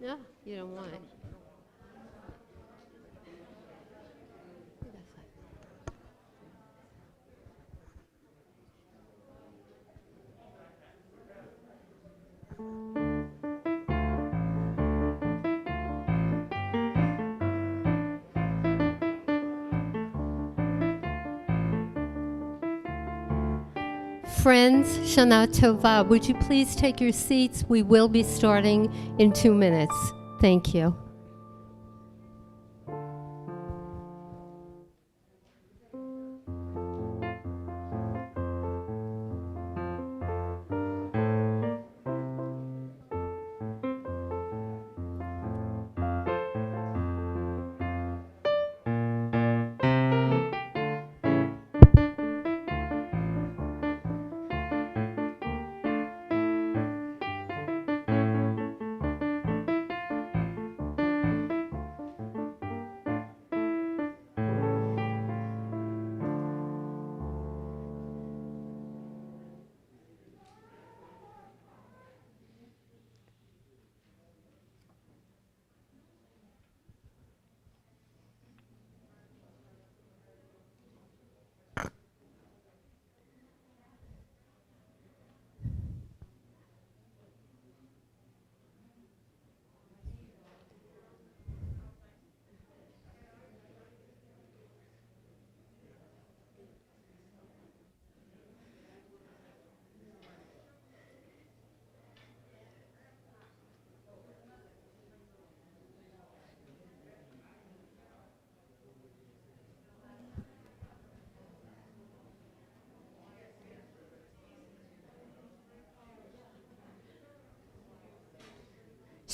No, you don't want it. Friends, Shana Tova, would you please take your seats? We will be starting in 2 minutes. Thank you.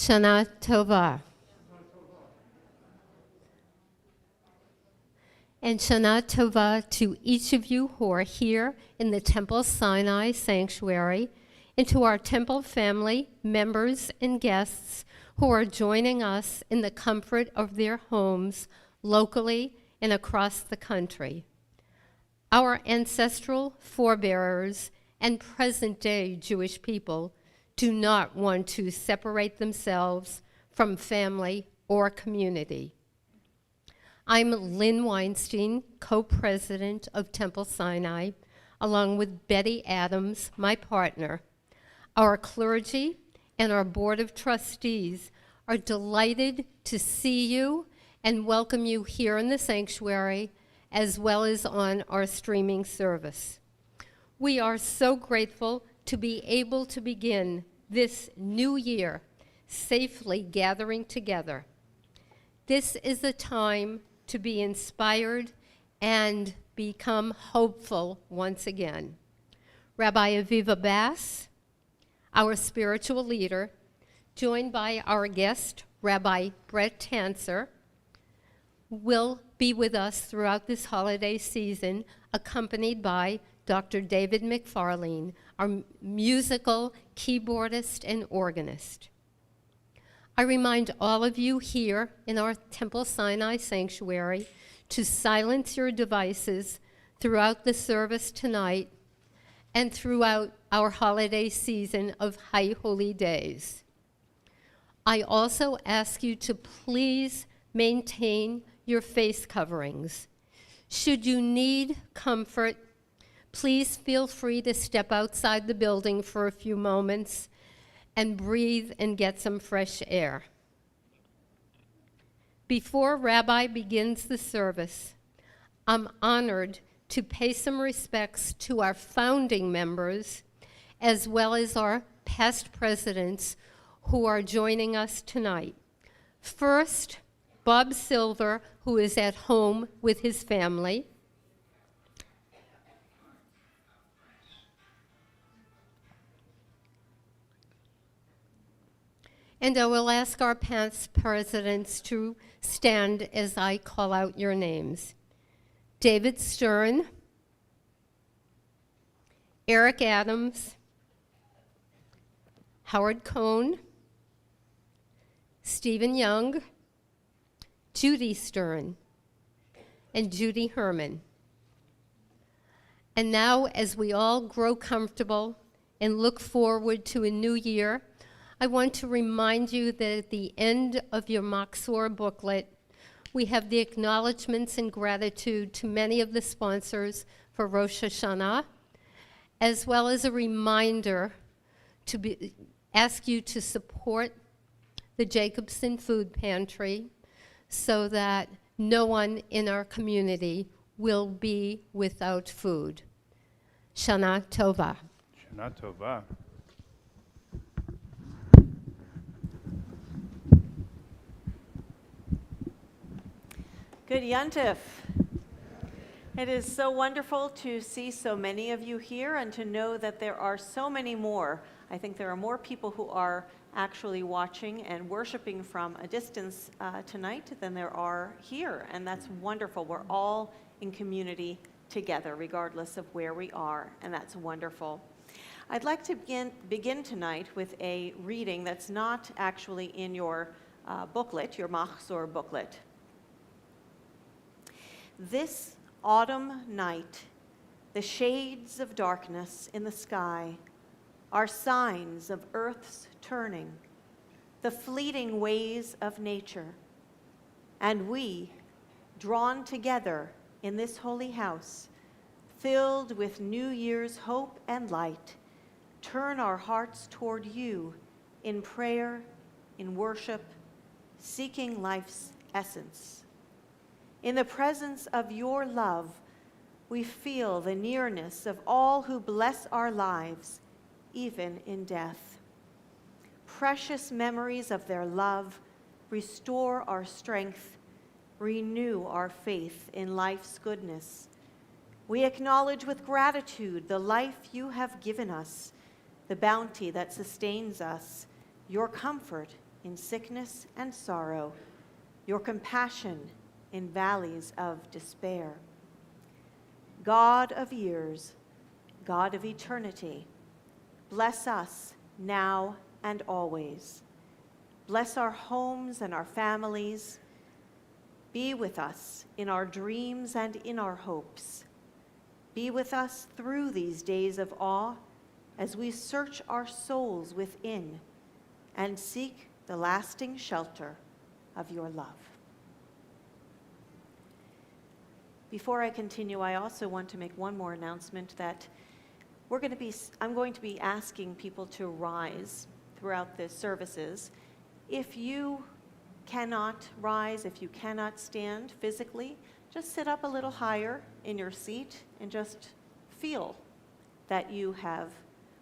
Shana Tova. And Shana Tova to each of you who are here in the Temple Sinai Sanctuary, and to our temple family, members, and guests who are joining us in the comfort of their homes locally and across the country. Our ancestral forebearers and present-day Jewish people do not want to separate themselves from family or community. I'm Lynn Weinstein, co-president of Temple Sinai, along with Betty Adams, my partner. Our clergy and our board of trustees are delighted to see you and welcome you here in the sanctuary, as well as on our streaming service. We are so grateful to be able to begin this new year safely gathering together. This is a time to be inspired and become hopeful once again. Rabbi Aviva Bass, our spiritual leader, joined by our guest, Rabbi Brett Tanzer, will be with us throughout this holiday season, accompanied by Dr. David McFarlane, our musical keyboardist and organist. I remind all of you here in our Temple Sinai Sanctuary to silence your devices throughout the service tonight and throughout our holiday season of High Holy Days. I also ask you to please maintain your face coverings. Should you need comfort, please feel free to step outside the building for a few moments and breathe and get some fresh air. Before Rabbi begins the service, I'm honored to pay some respects to our founding members, as well as our past presidents who are joining us tonight. First, Bob Silver, who is at home with his family. And I will ask our past presidents to stand as I call out your names. David Stern, Eric Adams, Howard Cohn, Stephen Young, Judy Stern, and Judy Herman. And now, as we all grow comfortable and look forward to a new year, I want to remind you that at the end of your Machzor booklet, we have the acknowledgments and gratitude to many of the sponsors for Rosh HaShanah, as well as a reminder to ask you to support the Jacobson Food Pantry so that no one in our community will be without food. Shana Tova. Shana Tova. Good Yontif. It is so wonderful to see so many of you here and to know that there are so many more. I think there are more people who are actually watching and worshiping from a distance tonight than there are here, and that's wonderful. We're all in community together, regardless of where we are, and that's wonderful. I'd like to begin tonight with a reading that's not actually in your booklet, your Machzor booklet. This autumn night, the shades of darkness in the sky are signs of Earth's turning, the fleeting ways of nature. And we, drawn together in this holy house, filled with New Year's hope and light, turn our hearts toward you in prayer, in worship, seeking life's essence. In the presence of your love, we feel the nearness of all who bless our lives, even in death. Precious memories of their love restore our strength, renew our faith in life's goodness. We acknowledge with gratitude the life you have given us, the bounty that sustains us, your comfort in sickness and sorrow, your compassion in valleys of despair. God of years, God of eternity, bless us now and always. Bless our homes and our families. Be with us in our dreams and in our hopes. Be with us through these days of awe as we search our souls within and seek the lasting shelter of your love. Before I continue, I also want to make one more announcement that I'm going to be asking people to rise throughout the services. If you cannot rise, if you cannot stand physically, just sit up a little higher in your seat and just feel that you have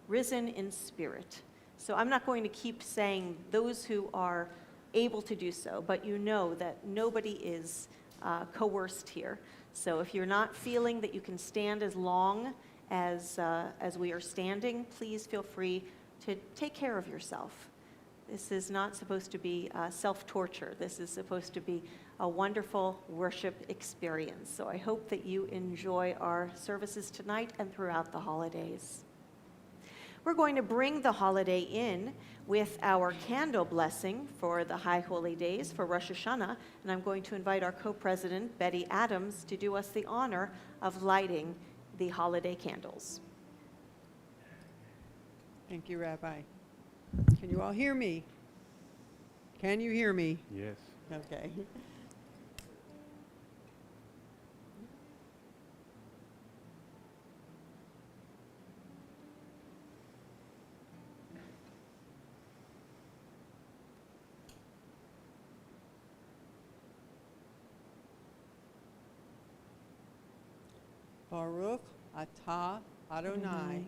risen in spirit. So I'm not going to keep saying those who are able to do so, but you know that nobody is coerced here. So if you're not feeling that you can stand as long as we are standing, please feel free to take care of yourself. This is not supposed to be self-torture. This is supposed to be a wonderful worship experience. So I hope that you enjoy our services tonight and throughout the holidays. We're going to bring the holiday in with our candle blessing for the High Holy Days for Rosh HaShanah, and I'm going to invite our co-president, Betty Adams, to do us the honor of lighting the holiday candles. Thank you, Rabbi. Can you all hear me? Can you hear me? Yes. Okay. Baruch atah Adonai,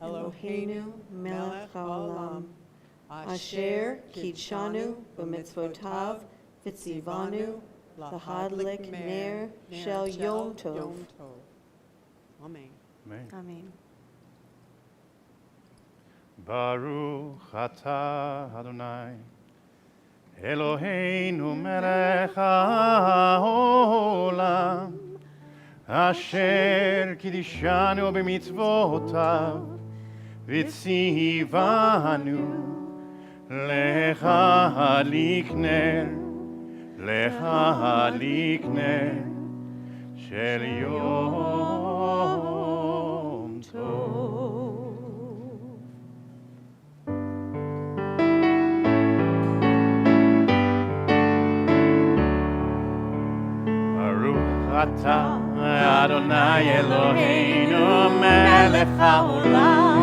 Eloheinu melech haolam, asher kidshanu b'mitzvotav v'tzivanu lahadlik ner shel Yom Tov. Amen. Amen. Amen. Baruch atah Adonai, Eloheinu melech haolam, asher kidshanu b'mitzvotav v'tzivanu lahadlik ner shel Yom Tov. Baruch atah Adonai Eloheinu melech haolam,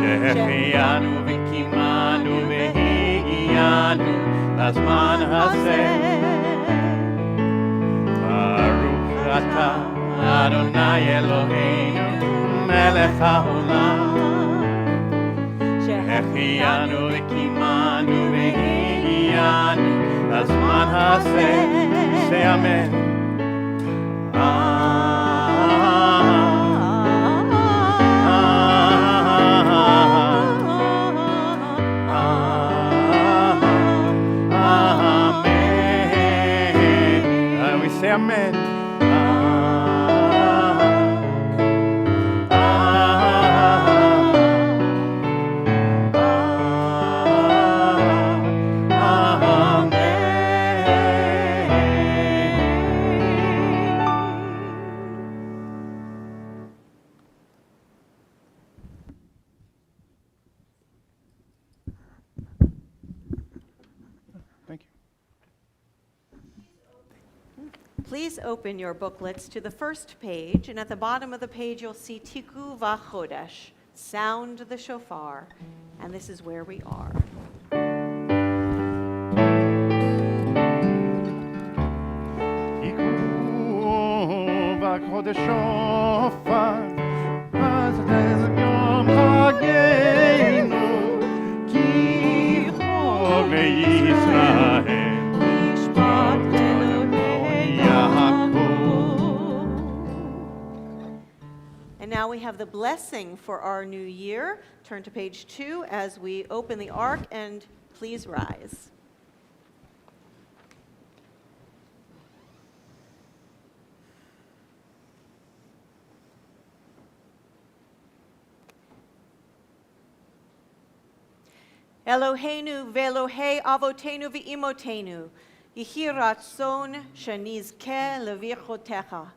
שהחיינו וקיימנו והגיענו לזמן הזה. ברוך אתה אדוני אלוהינו מלך העולם, שהחיינו וקיימנו והגיענו לזמן הזה. Say amen. Say amen. Thank you. Please open your booklets to the first page, and at the bottom of the page you'll see Tiku Vachodesh, sound the shofar, and this is where we are. תיקחו בחודש שופר, אז זה יום חגנו, כי חוג לישראל, משפט אלוהי יעקב. And now we have the blessing for our new year. Turn to page 2 as we open the ark, and please rise. Eloheinu ve'Elohei avotenu ve'imotenu, yehi ratzon shenizkeh levichotecha,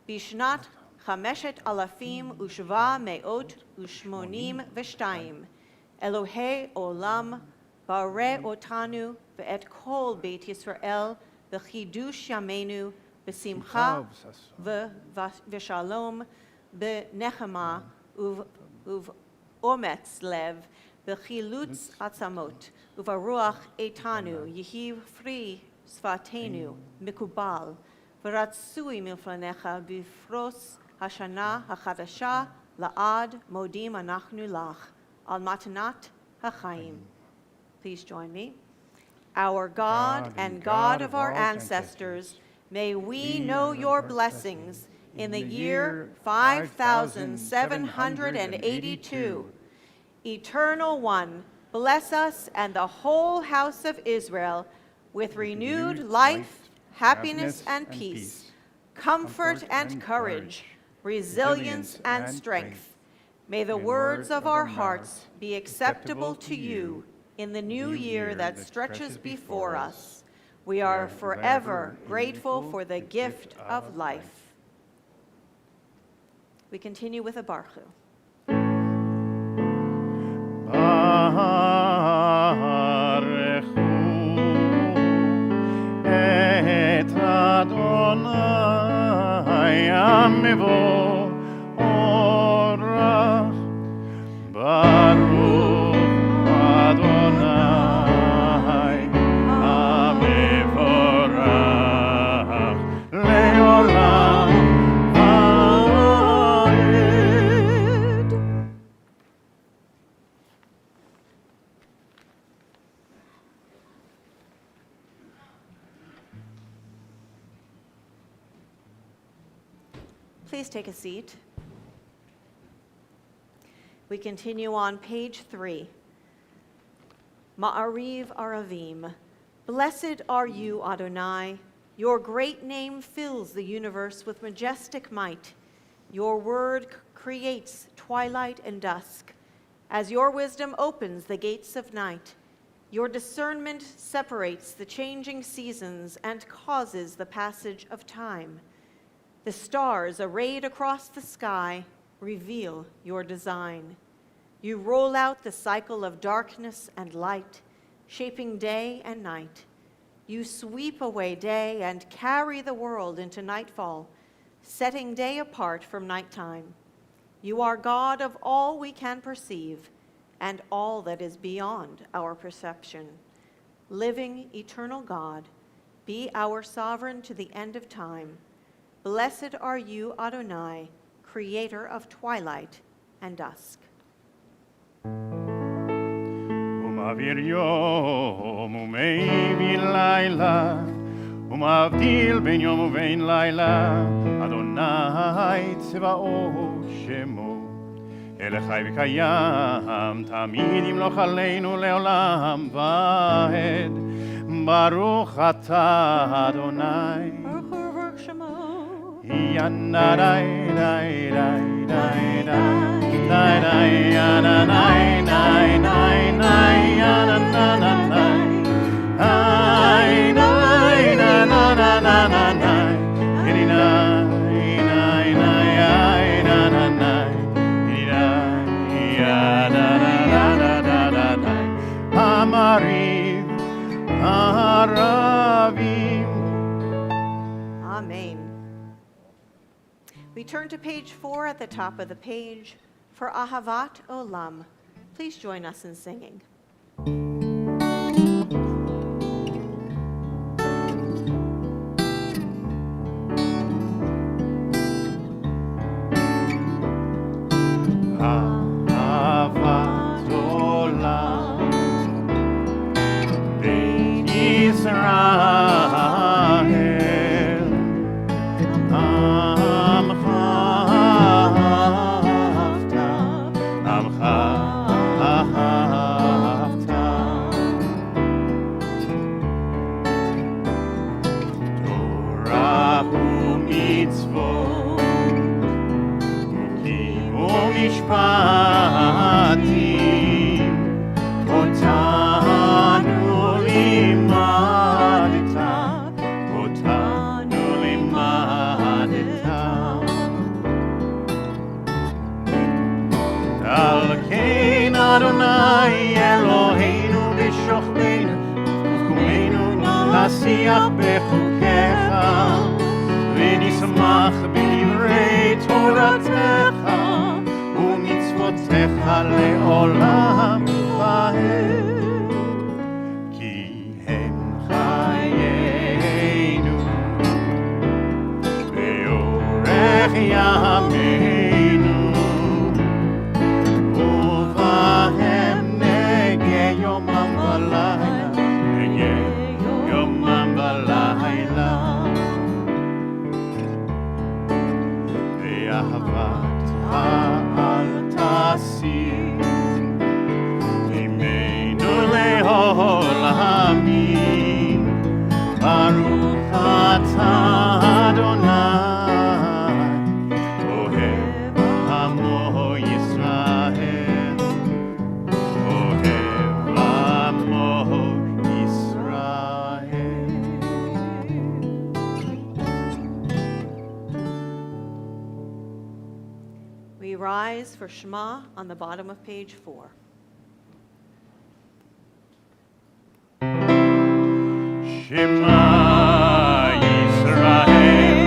bishnat chameshet alafim ushva me'ot ushmonim v'shtayim, Elohei olam bareh otanu ve'et kol beit Yisrael v'chidush yamenu b'simcha v'shalom b'nechama uv'ometz lev B'chilutz atzamot, uvaruach etanu, yehi fri sfatenu, mikubal, v'ratzui milflanecha b'fros hashana hachadasha la'ad modim anachnu lach, al matanat hachayim. Please join me. Our God and God of our ancestors, may we know your blessings in the year 5782. Eternal One, bless us and the whole house of Israel with renewed life, happiness, and peace, comfort and courage, resilience and strength. May the words of our hearts be acceptable to you in the new year that stretches before us. We are forever grateful for the gift of life. We continue with a Baruch Hu. Please take a seat. We continue on page 3. Ma'ariv Aravim. Blessed are you, Adonai. Your great name fills the universe with majestic might. Your word creates twilight and dusk. As your wisdom opens the gates of night, your discernment separates the changing seasons and causes the passage of time. The stars arrayed across the sky reveal your design. You roll out the cycle of darkness and light, shaping day and night. You sweep away day and carry the world into nightfall, setting day apart from nighttime. You are God of all we can perceive and all that is beyond our perception. Living, eternal God, be our sovereign to the end of time. Blessed are you, Adonai, creator of twilight and dusk. ומעביר יום ומעביר לילה ומבדיל בין יום ובין לילה אדוני צבאות שמו אל חי וקיים תמיד ימלוך עלינו לעולם ועד ברוך אתה אדוני ינאי די די די די די ינאי די די די Amen. We turn to page 4 at the top of the page for Ahavat Olam. Please join us in singing. אהבת עולם בין ישראל עמך אהבת עמך אהבת תורה ומצוות חוקים ומשפטים אותנו לימדת אותנו לימדת על כן אדוני אלוהינו בשוכבנו ובקומנו נשיח בחוקיך ונשמח בדברי תורתך ומצוותיך לעולם ועד כי הם חיינו ואורך ימינו ובהם נגה יומם ולילה נגה יומם ולילה ואהבתך אל תסיר ממנו לעולמים ברוך אתה אדוני אוהב עמו ישראל אוהב עמו ישראל. We rise for Shema on the bottom of page 4. Shema Yisrael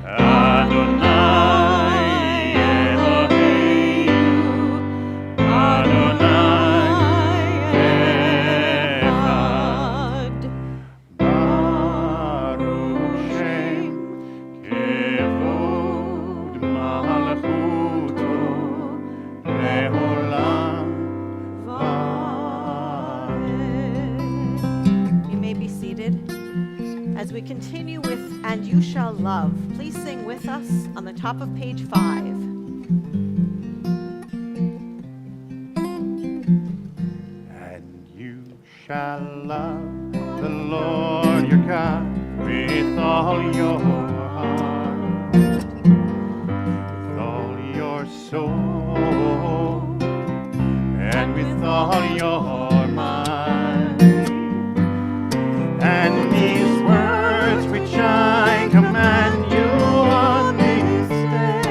Adonai Eloheinu Adonai Echad Baruch Shem Kevod Malchuto Leolam Vaed. You may be seated as as we continue with And You Shall Love, please sing with us on the top of page 5. And you shall love the Lord your God with all your heart, with all your soul, and with all your mind. And these words which I command you on this day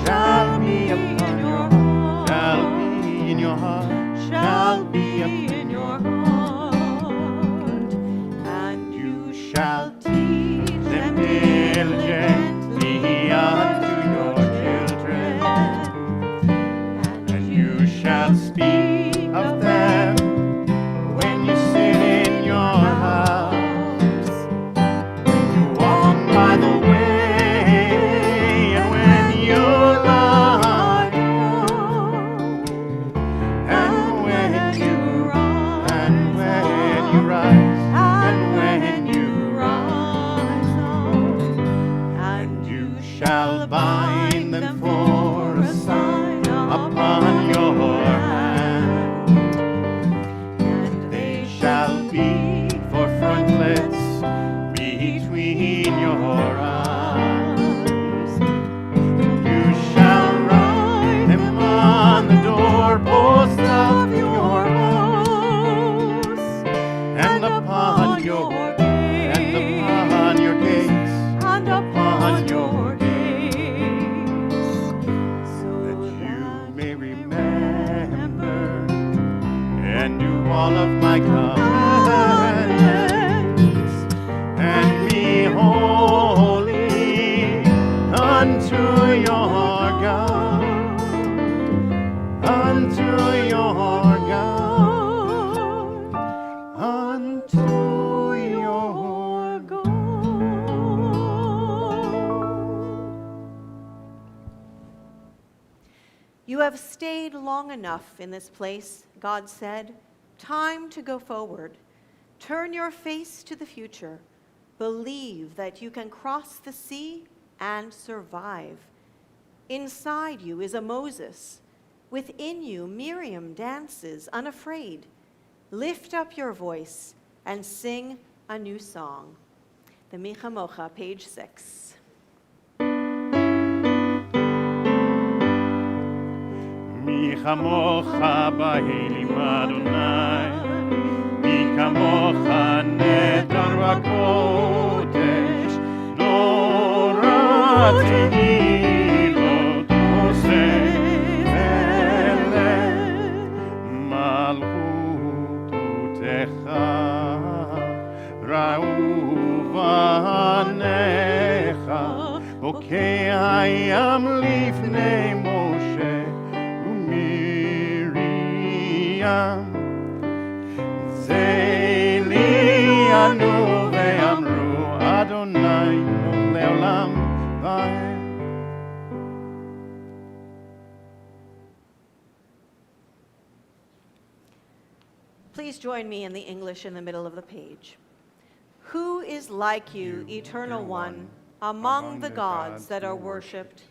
shall be upon your heart, shall be in your heart, shall be in your heart, and you shall teach them diligently unto your children, and you shall speak of them when you sit in your house, when you walk by the way, and when you lie down, and when you rise, and when you rise, and when you rise up, and you shall bind them for a sign upon your hand, and they shall be for frontlets between your eyes. You shall write them on the doorpost of your house, and upon your gates, and upon your gates, and upon your gates, so that you may remember and do all of my commandments, and be holy unto your God, unto your God, unto your God. You have stayed long enough in this place, God said. Time to go forward. Turn your face to the future. Believe that you can cross the sea and survive. Inside you is a Moses. Within you, Miriam dances unafraid. Lift up your voice and sing a new song. The Micha Mocha, page 6. מי כמוך באלים אדוני, מי כמוך נטר בקודש, נורא תהילות עושה מלך, מלכותך ראו בניך, בוקע ים לפני משה זה לי ענו ואמרו אדוני לעולם ועד. Please join me in the English in the middle of the page. Who is like you, Eternal One, among the gods that are worshipped?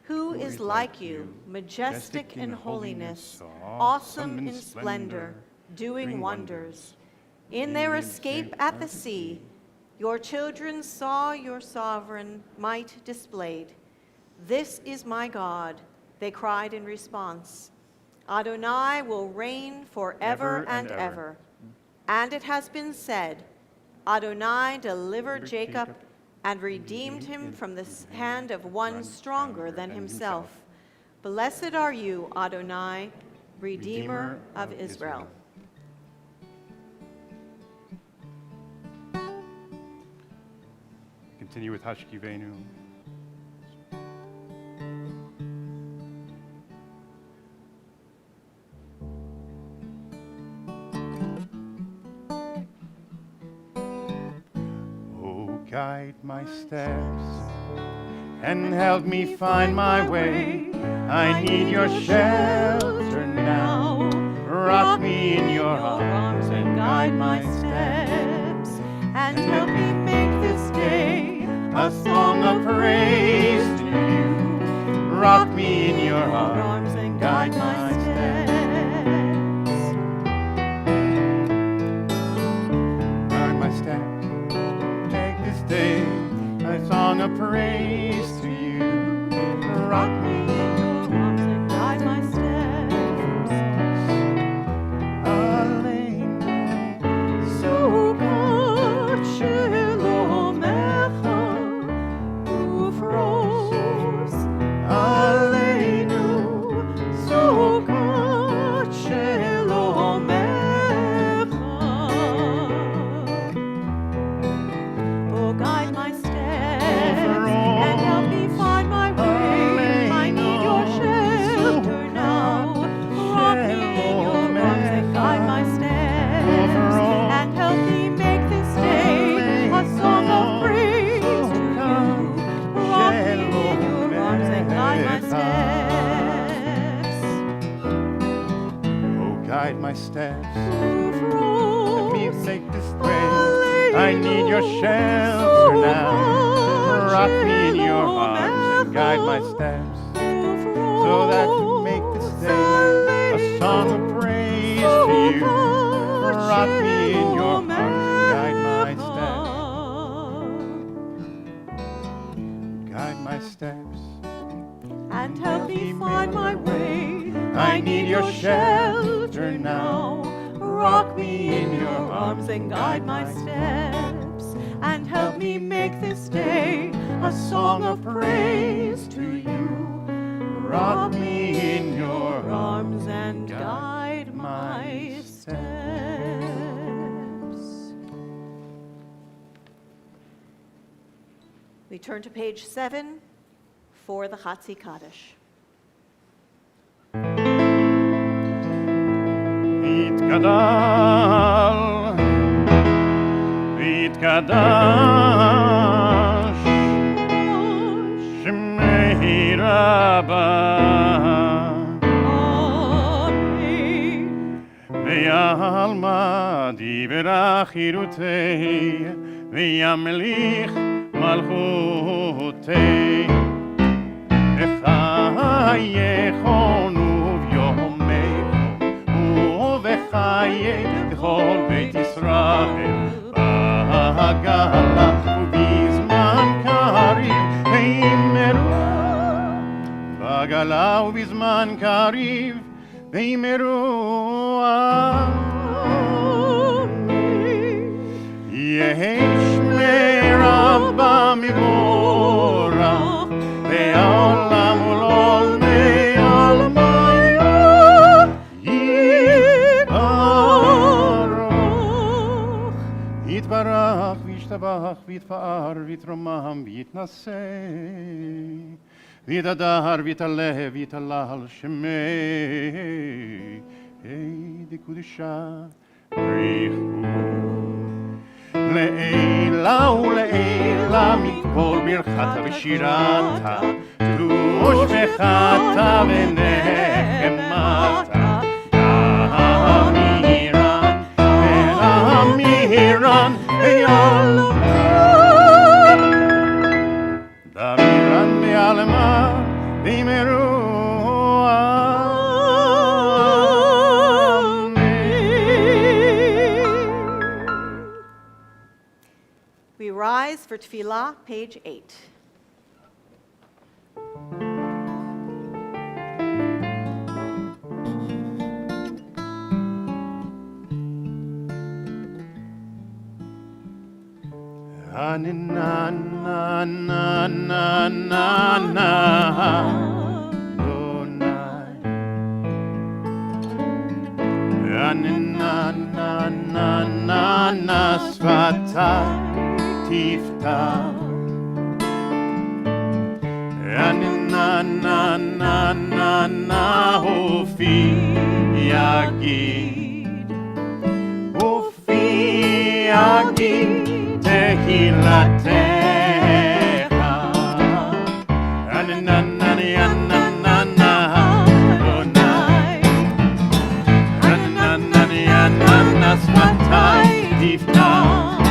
Who is like you, majestic in holiness, awesome in splendor, doing wonders? In their escape at the sea, your children saw your sovereign might displayed. This is my God, they cried in response. Adonai will reign forever and ever. And it has been said, Adonai delivered Jacob and redeemed him from the hand of one stronger than himself. Blessed are you, Adonai, Redeemer of Israel. Continue with Hashkivenu. Guide my steps and help me find my way. I need your shelter now. Rock me in your arms and guide my steps. and help me make this day a song of praise to you. Rock me in your arms and guide my steps. Guide my steps. Make this day a song of praise to you. Rock me in your arms and guide my steps. Sukkot shelomecha ufros aleinu. Sukkot shelomecha. Oh, guide my steps and help me find my way. I need your shelter now. Rock me in your arms and guide my steps. And help me make this day a song of praise to you. Rock me in your arms and guide my steps. Oh, guide my steps. Let me make this way. I need your shelter now. Rock me in your arms and guide my steps, so that I can make this day a song of praise to you. Rock me in your arms and guide my steps. Guide my steps. And help me find my way. I need your shelter now. Rock me in your arms and guide my steps. And help me make this day a song of praise to you. Rock me in your arms and guide my steps. We turn to page 7 for the Chatzi Kaddish. Yitgadash Shemei Rabbah Ve'alma dibra chirutei Ve'yamlich malchutei Echayechonu v'yomechu Uvechaye d'chol Beit Yisrael Ba'agala ובזמן קריב וימרו בעגלה ובזמן קריב וימרו יש מרבה מבורך והעולם הוא לא מעלמיה יתברך וישתבח ויתפאר ויתרומם ויתנשא ויתהדר ויתעלה ויתהלל שמי דקודשה בריחו לעילה ולעילה מכל ברכתה ושירתה קדוש וחטא ונחמתה אמירן ואמירן דמירן בעלמה וימרו We rise for Tefillah, page 8. Na na na na na na Donai Na na na na na na Sfatai Tiftach Na na na na na na Hofi Yagid Hofi Yagid Tehillatcha Anananananana Donai Ananananana Sfatai Tiftach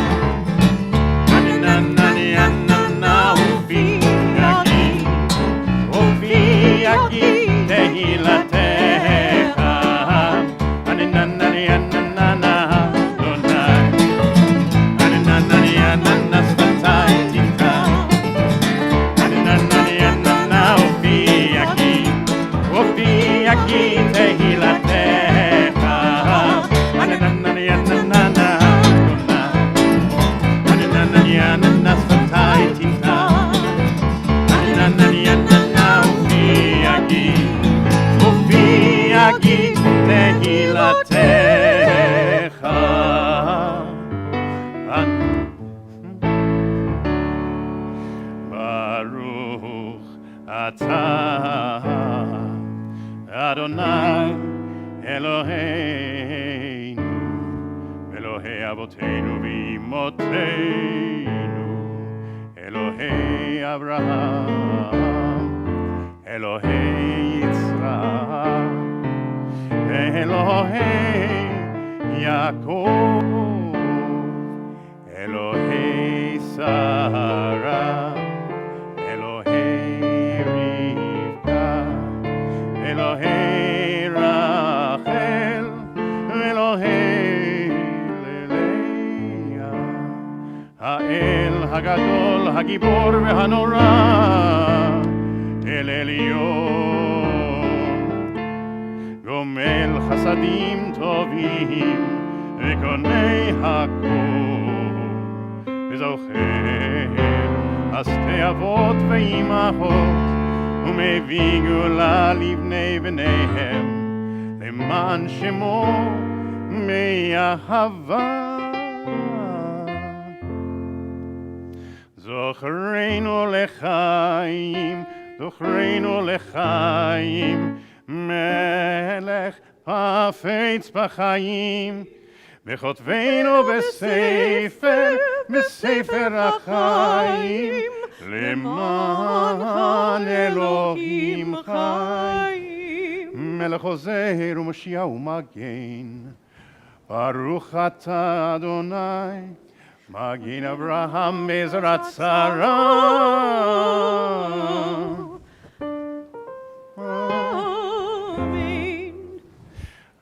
אתה אדוני אלוהינו, אלוהי אבותינו ואמותינו, אלוהי אברהם, אלוהי יצחק, ואלוהי יעקב, אלוהי שרה, אלוהי רבקה, אלוהי רחל, אלוהי ללאה, האל הגדול, הגיבור והנורא, אל עליון, גומל חסדים טובים וקונה הכל, וזוכר עשתי אבות ואימהות, ומביא גאולה לבני בניהם, למען שמו מאהבה. זוכרנו לחיים, זוכרנו לחיים, מלך חפץ בחיים, וכותבנו בספר החיים, למען אלוהים חיים. מלך עוזר ומושיע ומגן, ברוך אתה אדוני, מגן אברהם בעזרת שרה.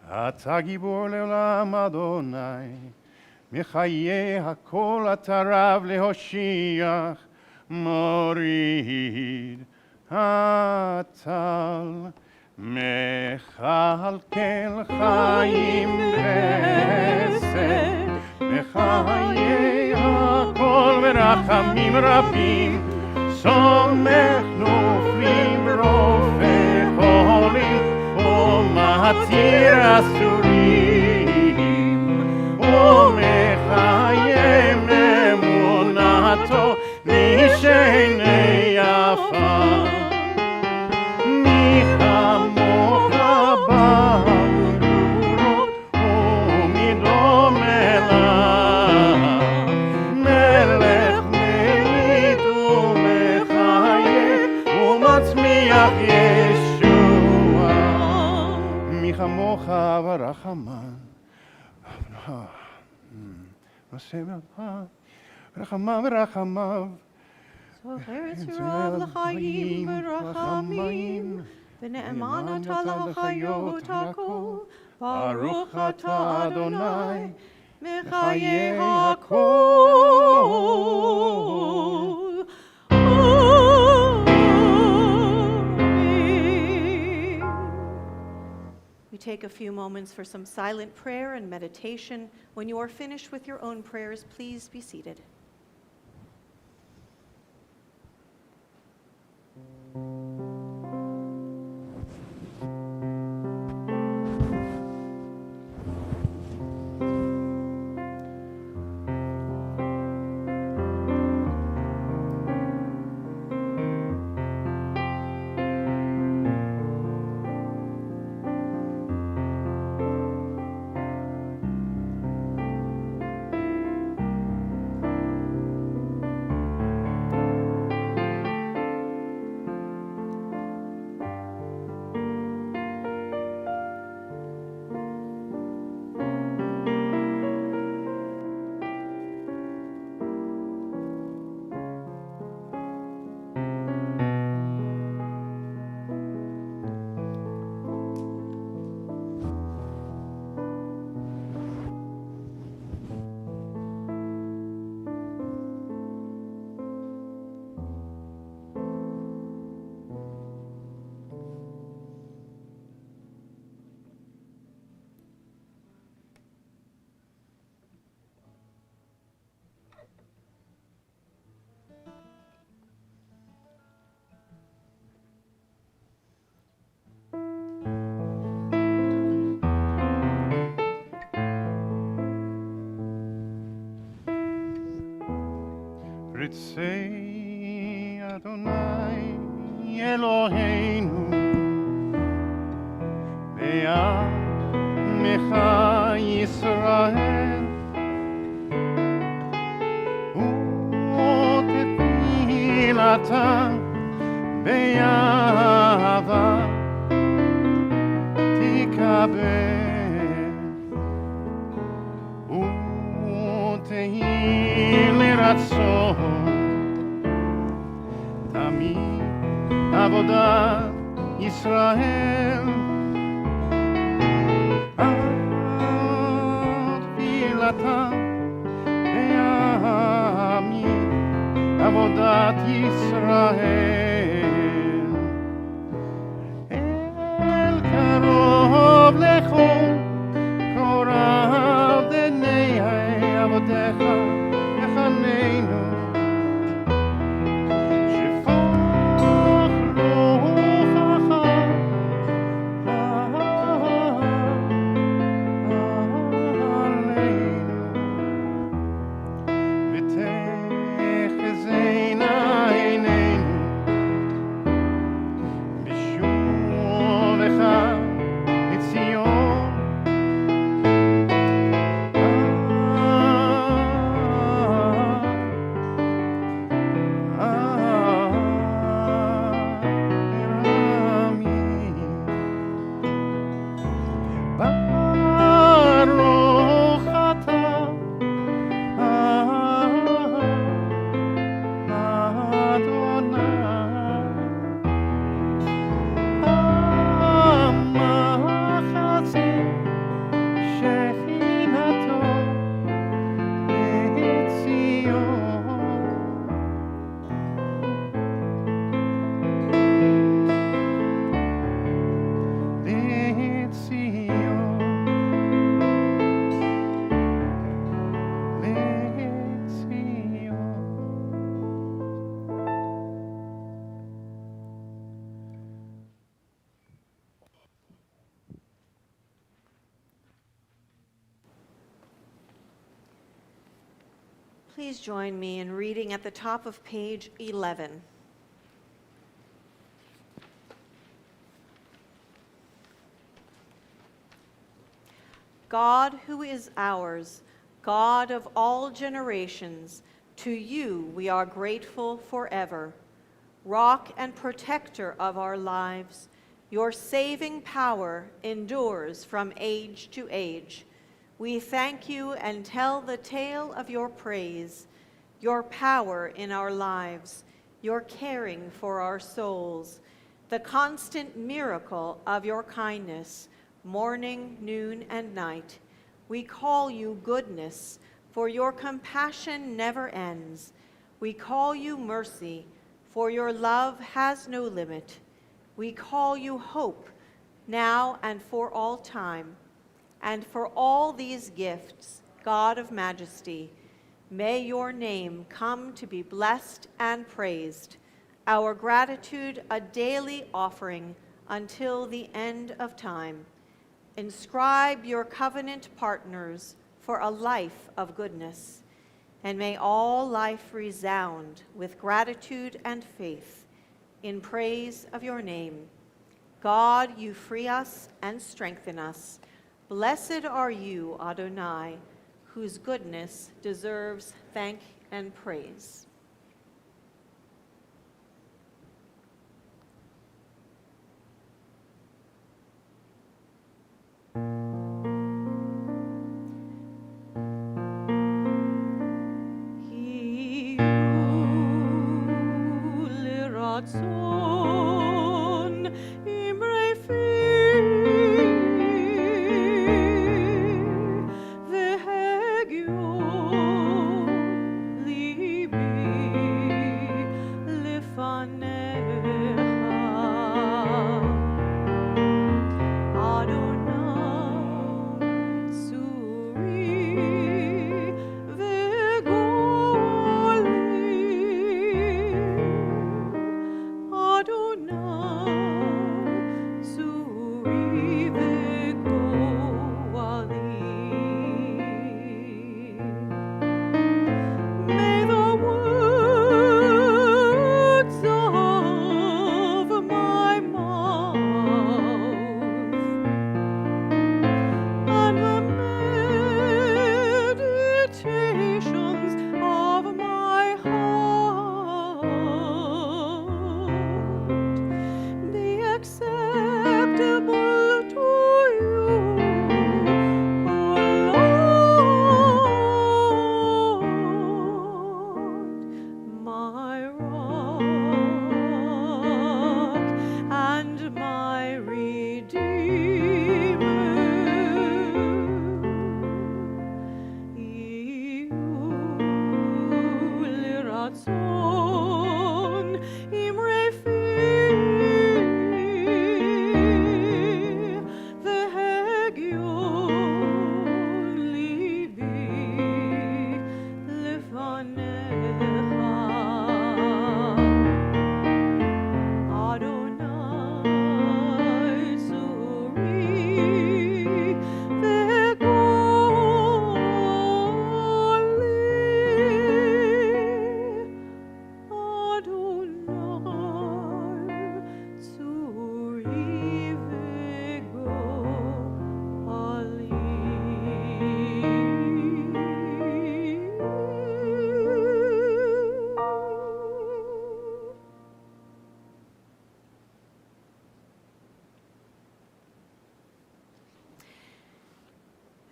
אתה גיבור לעולם אדוני, מחיי הכל אתה רב להושיח, מוריד הטל, מכלכל חיים וחסד, מחיי הכל ורחמים רבים, סומך נופלים רופא חולים, ומתיר אסורים, ומחיים אמונתו נשעני עפר. מי כמוך בגבורות ומדום אליו, מלך מעיד ומחיה ומצמיח ישוע. מי כמוך ברחמן, רחמיו ורחמיו, זוכר את צירוף לחיים ורחמים, ונאמן אתה לחיות הכל, ברוך אתה אדוני, מחיי הכל. We take a few moments for some silent prayer and meditation. When you are finished with your own prayers, please be seated. Ritzei Adonai Eloheinu Be'amecha Yisrael Utefilata Be'ahava Tikabel Utehi Leratzon Tamid Avodat Yisrael Tfilata Be'ami Avodat Yisrael El Karov Lechol Korav Denei Avodecha Echaneinu Please join me in reading at the top of page 11. God who is ours, God of all generations, to you we are grateful forever. Rock and protector of our lives, your saving power endures from age to age. We thank you and tell the tale of your praise, your power in our lives, your caring for our souls, the constant miracle of your kindness, morning, noon, and night. We call you goodness, for your compassion never ends. We call you mercy, for your love has no limit. We call you hope, now and for all time. And for all these gifts, God of majesty, may your name come to be blessed and praised, our gratitude a daily offering until the end of time. Inscribe your covenant partners for a life of goodness, and may all life resound with gratitude and faith in praise of your name. God, you free us and strengthen us. Blessed are you, Adonai, whose goodness deserves thank and praise. Libi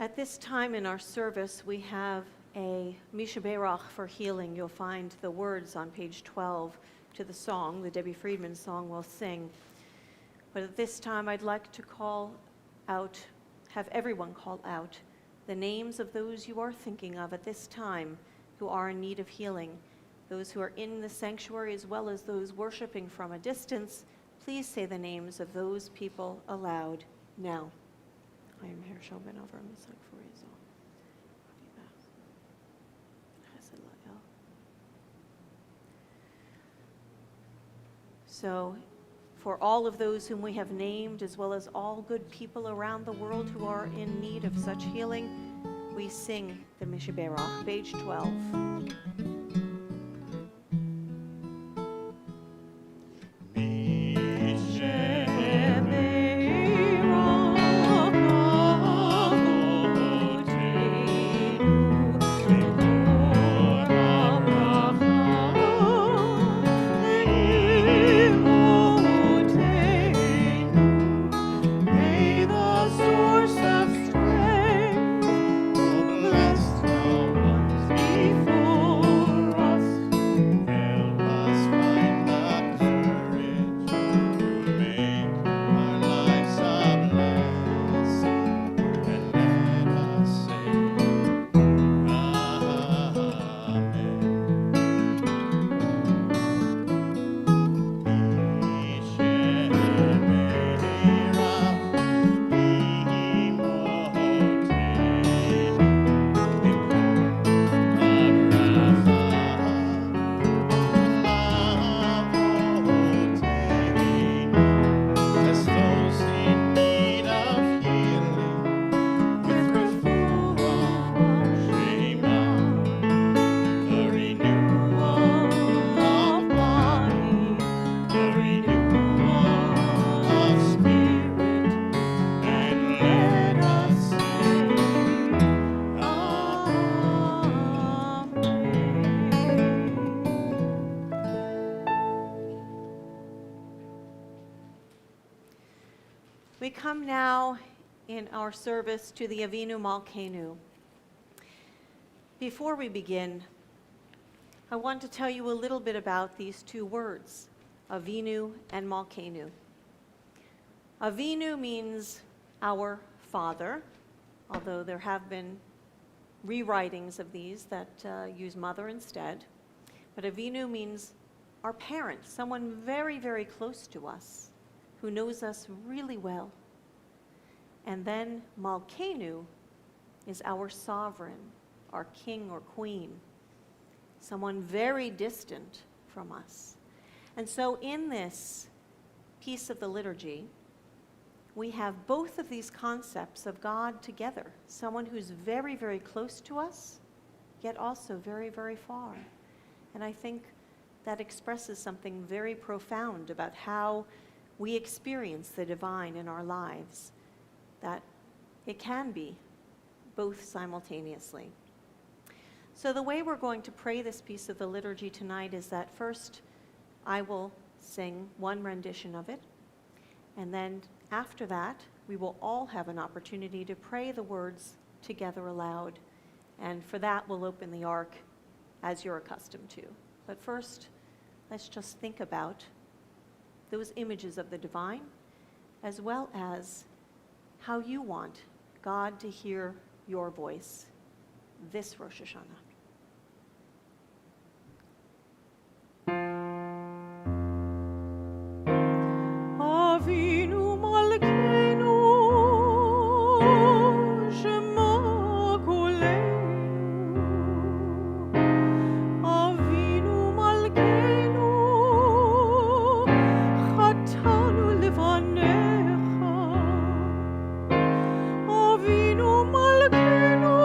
At this time in our service, we have a Mishaberach for healing. You'll find the words on page 12 to the song, the Debbie Friedman song we'll sing. But at this time, I'd like to have everyone call out the names of those you are thinking of at this time who are in need of healing. Those who are in the sanctuary as well as those worshiping from a distance, please say the names of those people aloud now. I am Hershel ben Avram Yitzchak Forizon. So, for all of those whom we have named, as well as all good people around the world who are in need of such healing, we sing the Mishaberach, page 12. We come now in our service to the Avinu Malkeinu. Before we begin, I want to tell you a little bit about these two words, Avinu and Malkeinu. Avinu means our Father, although there have been rewritings of these that use mother instead. But Avinu means our parent, someone very, very close to us, who knows us really well. And then Malkeinu is our sovereign, our king or queen, someone very distant from us. And so in this piece of the liturgy, we have both of these concepts of God together, someone who's very, very close to us, yet also very, very far. And I think that expresses something very profound about how we experience the divine in our lives, that it can be both simultaneously. So the way we're going to pray this piece of the liturgy tonight is that first I will sing one rendition of it, and then after that we will all have an opportunity to pray the words together aloud, and for that we'll open the ark as you're accustomed to. But first, let's just think about those images of the divine, as well as how you want God to hear your voice this Rosh HaShanah. Avinu Malkeinu, Shema Koleinu. Avinu Malkeinu, Chatanu levanecha. Avinu Malkeinu,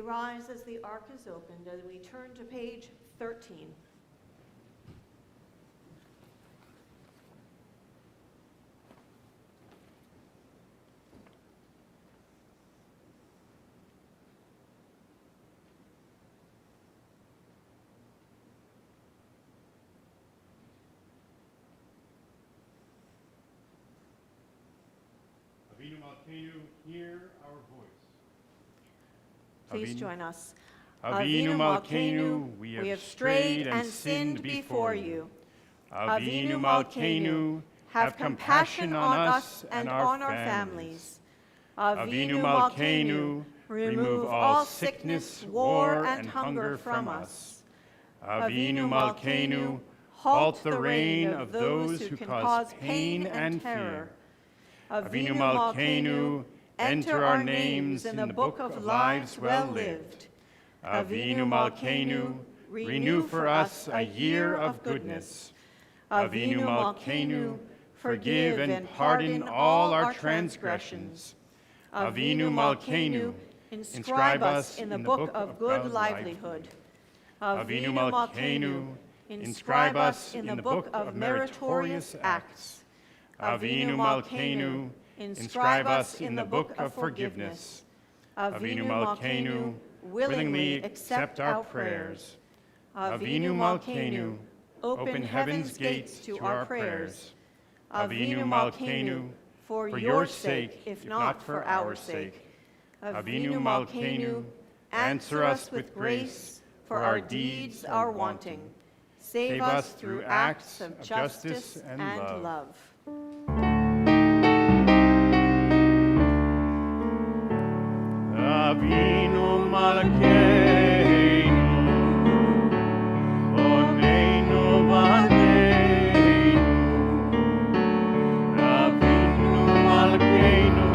rise as the ark is opened, as we turn to page 13. Avinu Malkeinu, hear our voice. Please Avinu- join us. Avinu Malkeinu, we have strayed and sinned before you. Avinu Malkeinu, have compassion on us and on our families. Avinu Malkeinu, remove all sickness, war, and hunger from us. Avinu Malkeinu, halt the reign of those who cause pain and terror. Avinu Malkeinu, enter our names in the book of lives well lived. Avinu Malkeinu, renew for us a year of goodness. Avinu Malkeinu, forgive and pardon all our transgressions. Avinu Malkeinu, inscribe us in the book of good livelihood. Avinu Malkeinu, inscribe us in the book of meritorious acts. Avinu Malkeinu, inscribe us in the book of forgiveness. Avinu Malkeinu, willingly accept our prayers. Avinu Malkeinu, open heaven's gates to our prayers. Avinu Malkeinu, for your sake, if not for our sake. Avinu Malkeinu, answer us with grace, for our deeds are wanting. Save us through acts of justice and love. Avinu Malkeinu, Oneinu Vaneinu. Avinu Malkeinu,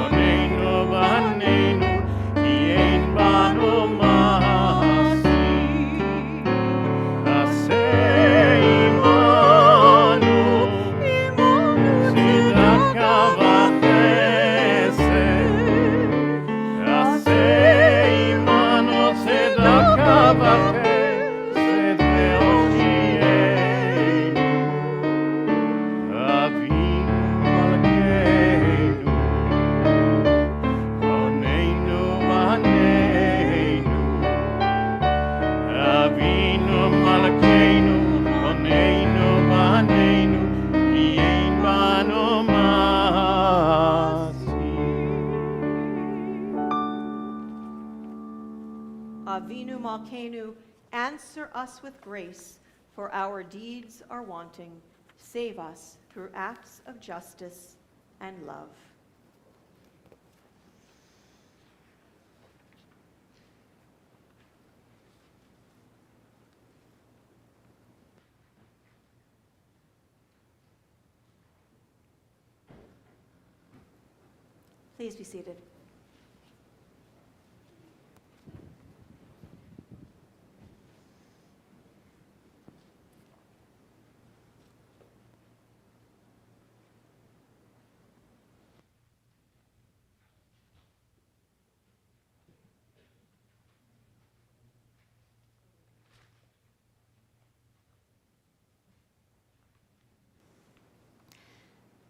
Oneinu Vaneinu, Ki ein banu ma'asi. Aseh imanu, tzedaka v'chesed. Aseh imanu, tzedaka v'chesed ve'oshienu. Avinu Malkeinu, Oneinu Vaneinu. Avinu Malkeinu, Oneinu Vaneinu, Ki ein banu ma'asi. Avinu Malkeinu, answer us with grace, for our deeds are wanting. Save us through acts of justice and love. Please be seated.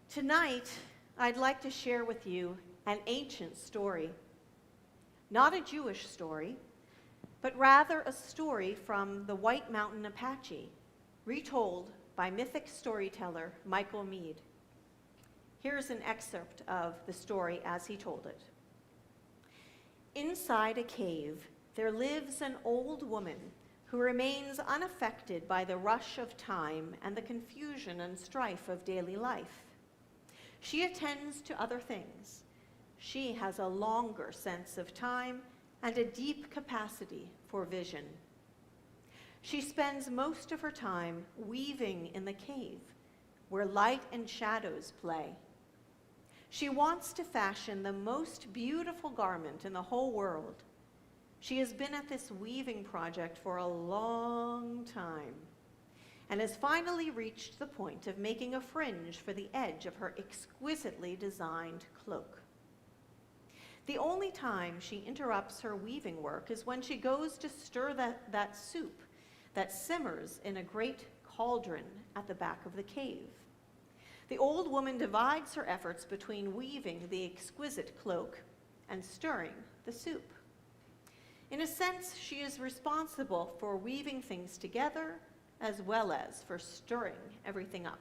Tonight, I'd like to share with you an ancient story. Not a Jewish story, but rather a story from the White Mountain Apache, retold by mythic storyteller Michael Meade. Here's an excerpt of the story as he told it. Inside a cave, there lives an old woman who remains unaffected by the rush of time and the confusion and strife of daily life. She attends to other things. She has a longer sense of time and a deep capacity for vision. She spends most of her time weaving in the cave, where light and shadows play. She wants to fashion the most beautiful garment in the whole world. She has been at this weaving project for a long time, and has finally reached the point of making a fringe for the edge of her exquisitely designed cloak. The only time she interrupts her weaving work is when she goes to stir that soup that simmers in a great cauldron at the back of the cave. The old woman divides her efforts between weaving the exquisite cloak and stirring the soup. In a sense, she is responsible for weaving things together as well as for stirring everything up.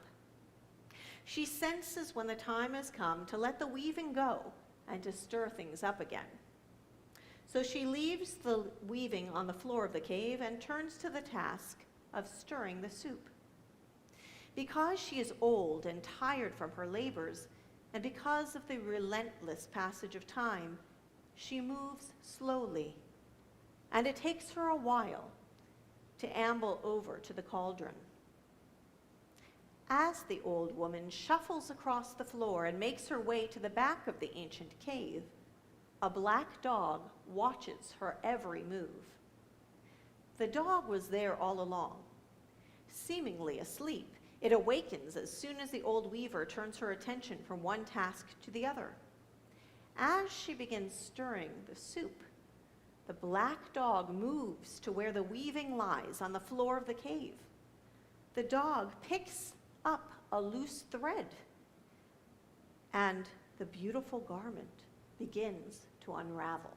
She senses when the time has come to let the weaving go and to stir things up again. So she leaves the weaving on the floor of the cave and turns to the task of stirring the soup. Because she is old and tired from her labors, and because of the relentless passage of time, she moves slowly, and it takes her a while to amble over to the cauldron. As the old woman shuffles across the floor and makes her way to the back of the ancient cave, a black dog watches her every move. The dog was there all along, seemingly asleep. It awakens as soon as the old weaver turns her attention from one task to the other. As she begins stirring the soup, the black dog moves to where the weaving lies on the floor of the cave. The dog picks up a loose thread, and the beautiful garment begins to unravel.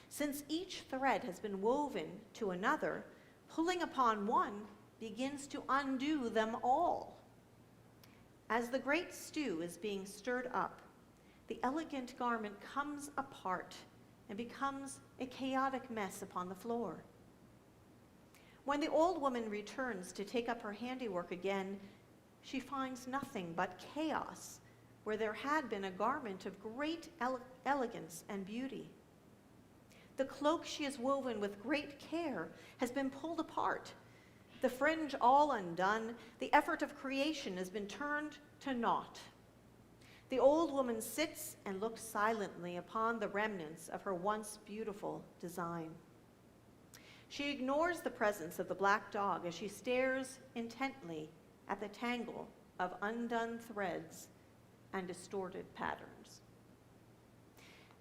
Since each thread has been woven to another, pulling upon one begins to undo them all. As the great stew is being stirred up, the elegant garment comes apart and becomes a chaotic mess upon the floor. When the old woman returns to take up her handiwork again, she finds nothing but chaos where there had been a garment of great elegance and beauty. The cloak she has woven with great care has been pulled apart, the fringe all undone. The effort of creation has been turned to naught. The old woman sits and looks silently upon the remnants of her once beautiful design. She ignores the presence of the black dog as she stares intently at the tangle of undone threads and distorted patterns.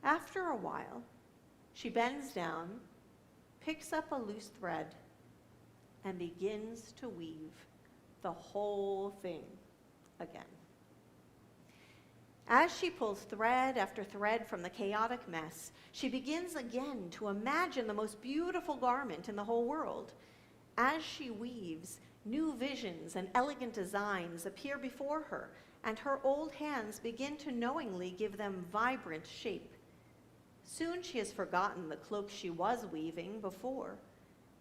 After a while, she bends down, picks up a loose thread, and begins to weave the whole thing again. As she pulls thread after thread from the chaotic mess, she begins again to imagine the most beautiful garment in the whole world. As she weaves, new visions and elegant designs appear before her, and her old hands begin to knowingly give them vibrant shape. Soon she has forgotten the cloak she was weaving before,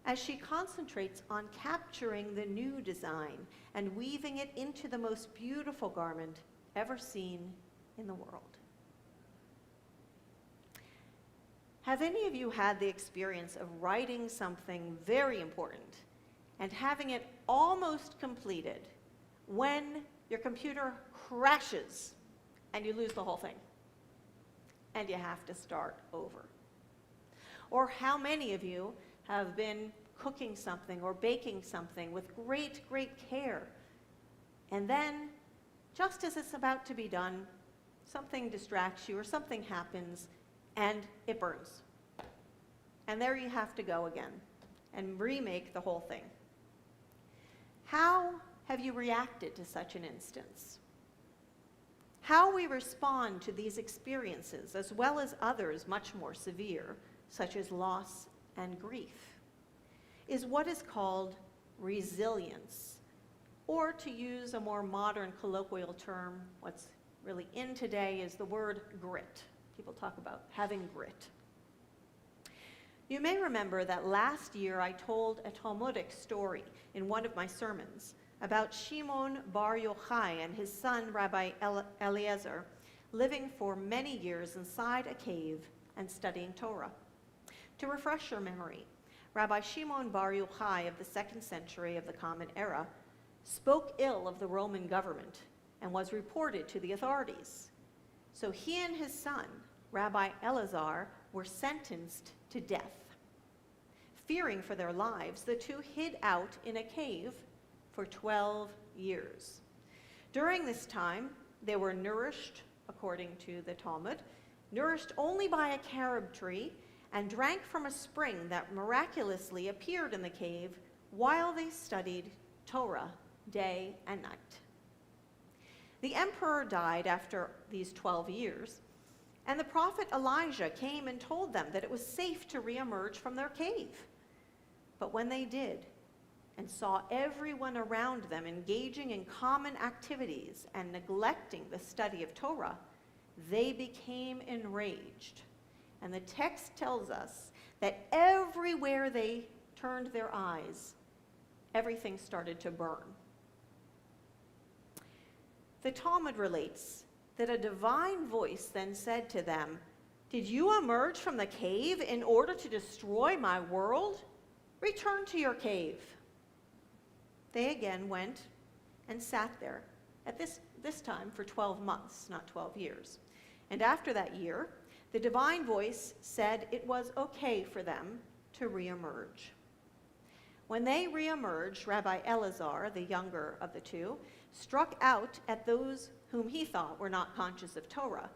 as she concentrates on capturing the new design and weaving it into the most beautiful garment ever seen in the world. Have any of you had the experience of writing something very important and having it almost completed when your computer crashes and you lose the whole thing and you have to start over? Or how many of you have been cooking something or baking something with great care, and then just as it's about to be done, something distracts you or something happens and it burns. And there you have to go again and remake the whole thing. How have you reacted to such an instance? How we respond to these experiences, as well as others much more severe, such as loss and grief, is what is called resilience, or to use a more modern colloquial term, what's really in today is the word grit. People talk about having grit. You may remember that last year I told a Talmudic story in one of my sermons about Shimon Bar Yochai and his son Rabbi Eliezer living for many years inside a cave and studying Torah. To refresh your memory, Rabbi Shimon Bar Yochai of the 2nd century of the Common Era spoke ill of the Roman government and was reported to the authorities. So he and his son, Rabbi Elazar, were sentenced to death. Fearing for their lives, the two hid out in a cave for 12 years. During this time, they were nourished, according to the Talmud, nourished only by a carob tree, and drank from a spring that miraculously appeared in the cave while they studied Torah day and night. The emperor died after these 12 years, and the prophet Elijah came and told them that it was safe to reemerge from their cave. But when they did, and saw everyone around them engaging in common activities and neglecting the study of Torah, they became enraged. And the text tells us that everywhere they turned their eyes, everything started to burn. The Talmud relates that a divine voice then said to them, "Did you emerge from the cave in order to destroy my world? Return to your cave." They again went and sat there, at this time for 12 months, not 12 years. And after that year, the divine voice said it was okay for them to reemerge. When they reemerged, Rabbi Elazar, the younger of the two, struck out at those whom he thought were not conscious of Torah.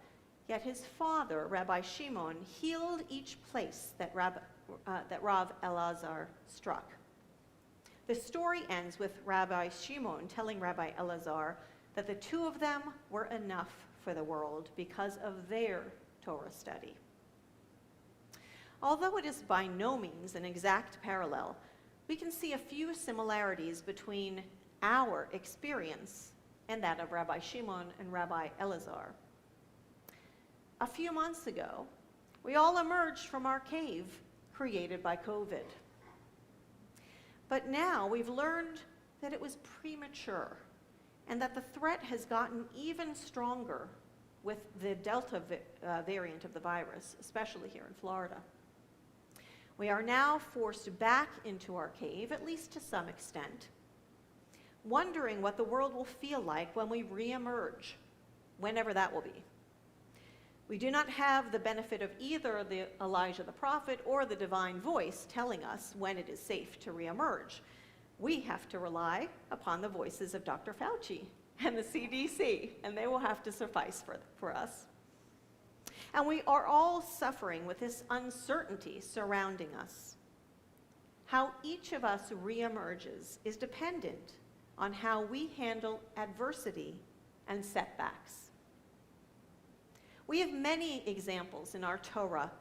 Yet his father, Rabbi Shimon, healed each place that Rav Elazar struck. The story ends with Rabbi Shimon telling Rabbi Elazar that the two of them were enough for the world because of their Torah study. Although it is by no means an exact parallel, we can see a few similarities between our experience and that of Rabbi Shimon and Rabbi Elazar. A few months ago, we all emerged from our cave created by COVID. But now we've learned that it was premature and that the threat has gotten even stronger with the Delta variant of the virus, especially here in Florida. We are now forced back into our cave, at least to some extent, wondering what the world will feel like when we reemerge, whenever that will be. We do not have the benefit of either the Elijah the prophet or the divine voice telling us when it is safe to reemerge. We have to rely upon the voices of Dr. Fauci and the CDC, and they will have to suffice for us. And we are all suffering with this uncertainty surrounding us. How each of us reemerges is dependent on how we handle adversity and setbacks. We have many examples in our Torah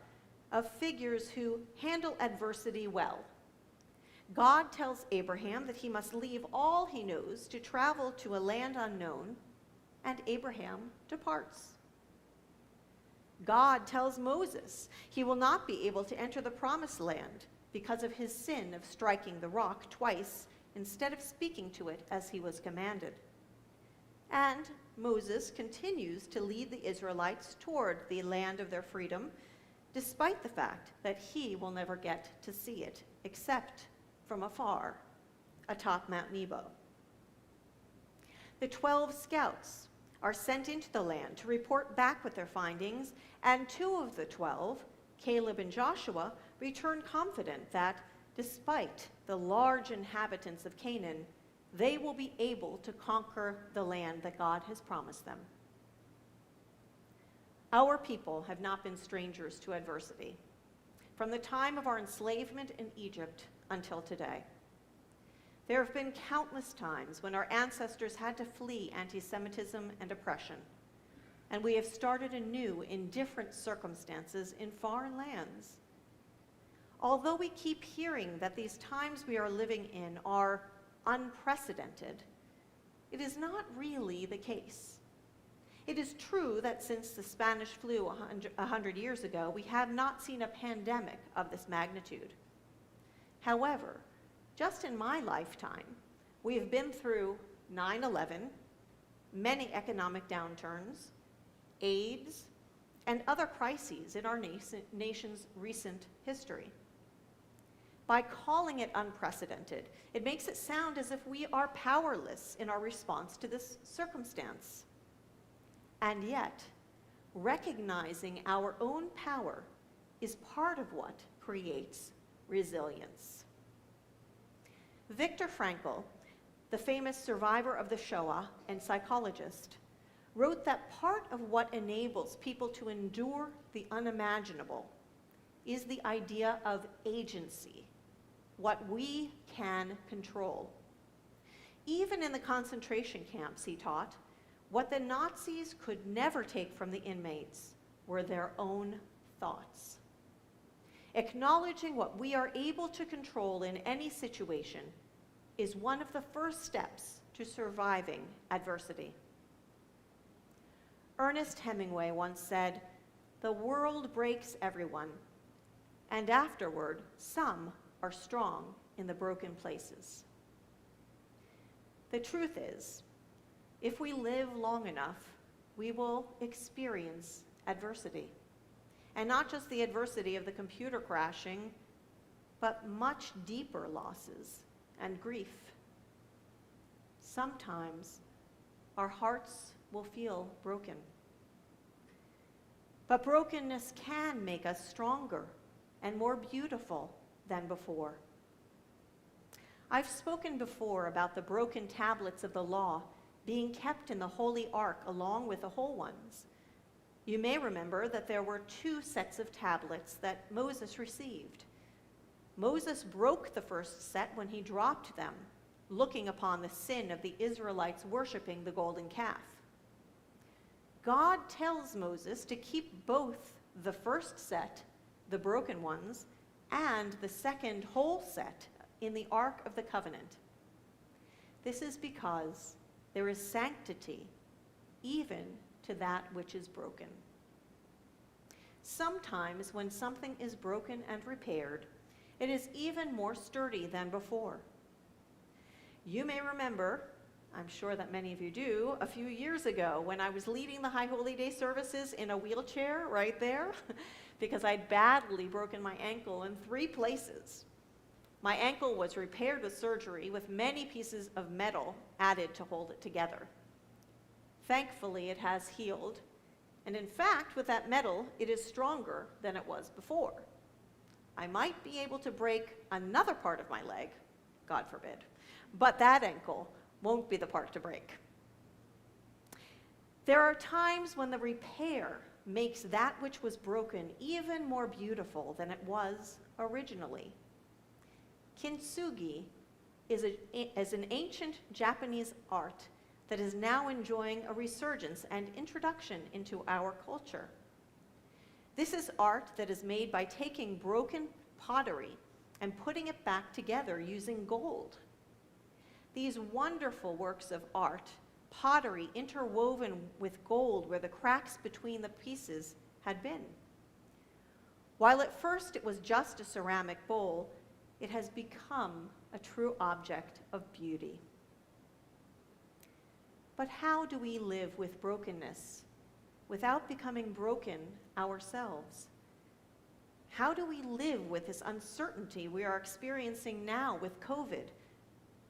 of figures who handle adversity well. God tells Abraham that he must leave all he knows to travel to a land unknown, and Abraham departs. God tells Moses he will not be able to enter the promised land because of his sin of striking the rock twice instead of speaking to it as he was commanded. And Moses continues to lead the Israelites toward the land of their freedom, despite the fact that he will never get to see it, except from afar, atop Mount Nebo. The 12 scouts are sent into the land to report back with their findings, and 2 of the 12, Caleb and Joshua, return confident that, despite the large inhabitants of Canaan, they will be able to conquer the land that God has promised them. Our people have not been strangers to adversity, from the time of our enslavement in Egypt until today. There have been countless times when our ancestors had to flee anti-Semitism and oppression, and we have started anew in different circumstances in foreign lands. Although we keep hearing that these times we are living in are unprecedented, it is not really the case. It is true that since the Spanish flu 100 years ago, we have not seen a pandemic of this magnitude. However, just in my lifetime, we have been through 9/11, many economic downturns, AIDS, and other crises in our nation's recent history. By calling it unprecedented, it makes it sound as if we are powerless in our response to this circumstance. And yet, recognizing our own power is part of what creates resilience. Viktor Frankl, the famous survivor of the Shoah and psychologist, wrote that part of what enables people to endure the unimaginable is the idea of agency, what we can control. Even in the concentration camps, he taught, what the Nazis could never take from the inmates were their own thoughts. Acknowledging what we are able to control in any situation is one of the first steps to surviving adversity. Ernest Hemingway once said, "The world breaks everyone, and afterward, some are strong in the broken places." The truth is, if we live long enough, we will experience adversity. And not just the adversity of the computer crashing, but much deeper losses and grief. Sometimes our hearts will feel broken. But brokenness can make us stronger and more beautiful than before. I've spoken before about the broken tablets of the law being kept in the Holy Ark along with the whole ones. You may remember that there were 2 sets of tablets that Moses received. Moses broke the first set when he dropped them, looking upon the sin of the Israelites worshiping the golden calf. God tells Moses to keep both the first set, the broken ones, and the second whole set in the Ark of the Covenant. This is because there is sanctity even to that which is broken. Sometimes when something is broken and repaired, it is even more sturdy than before. You may remember, I'm sure that many of you do, a few years ago when I was leading the High Holy Day services in a wheelchair right there because I'd badly broken my ankle in 3 places. My ankle was repaired with surgery with many pieces of metal added to hold it together. Thankfully, it has healed, and in fact, with that metal, it is stronger than it was before. I might be able to break another part of my leg, God forbid, but that ankle won't be the part to break. There are times when the repair makes that which was broken even more beautiful than it was originally. Kintsugi is an ancient Japanese art that is now enjoying a resurgence and introduction into our culture. This is art that is made by taking broken pottery and putting it back together using gold. These wonderful works of art, pottery interwoven with gold where the cracks between the pieces had been. While at first it was just a ceramic bowl, it has become a true object of beauty. But how do we live with brokenness without becoming broken ourselves? How do we live with this uncertainty we are experiencing now with COVID,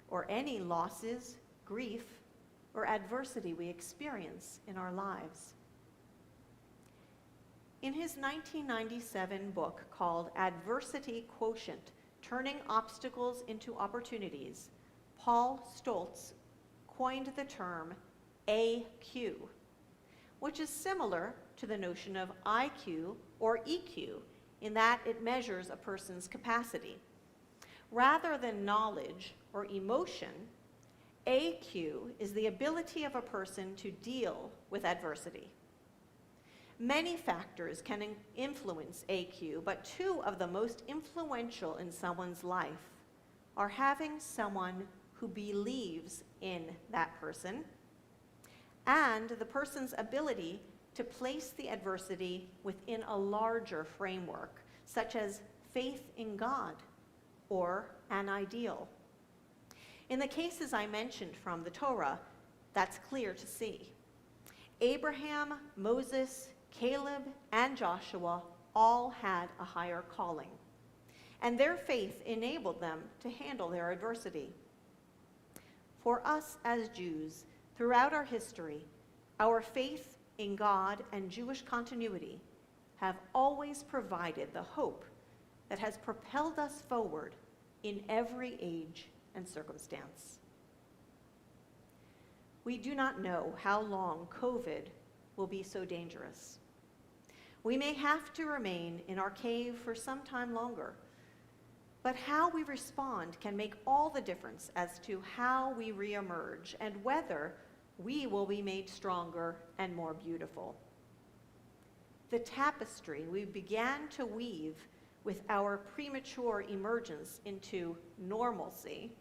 or any losses, grief, or adversity we experience in our lives? In his 1997 book called Adversity Quotient, Turning Obstacles into Opportunities, Paul Stoltz coined the term AQ, which is similar to the notion of IQ or EQ in that it measures a person's capacity. Rather than knowledge or emotion, AQ is the ability of a person to deal with adversity. Many factors can influence AQ, but 2 of the most influential in someone's life are having someone who believes in that person and the person's ability to place the adversity within a larger framework, such as faith in God or an ideal. In the cases I mentioned from the Torah, that's clear to see. Abraham, Moses, Caleb, and Joshua all had a higher calling, and their faith enabled them to handle their adversity. For us as Jews, throughout our history, our faith in God and Jewish continuity have always provided the hope that has propelled us forward in every age and circumstance. We do not know how long COVID will be so dangerous. We may have to remain in our cave for some time longer, but how we respond can make all the difference as to how we reemerge and whether we will be made stronger and more beautiful. The tapestry we began to weave with our premature emergence into normalcy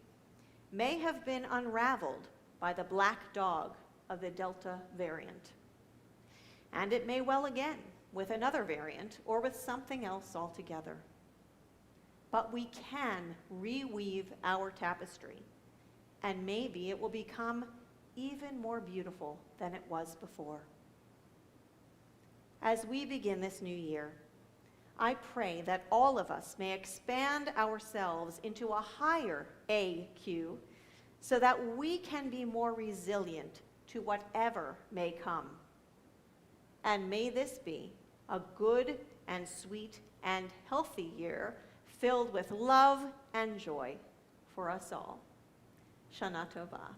may have been unraveled by the black dog of the Delta variant. And it may well again with another variant or with something else altogether. But we can reweave our tapestry, and maybe it will become even more beautiful than it was before. As we begin this new year, I pray that all of us may expand ourselves into a higher AQ so that we can be more resilient to whatever may come. And may this be a good and sweet and healthy year filled with love and joy for us all. Shana Tova.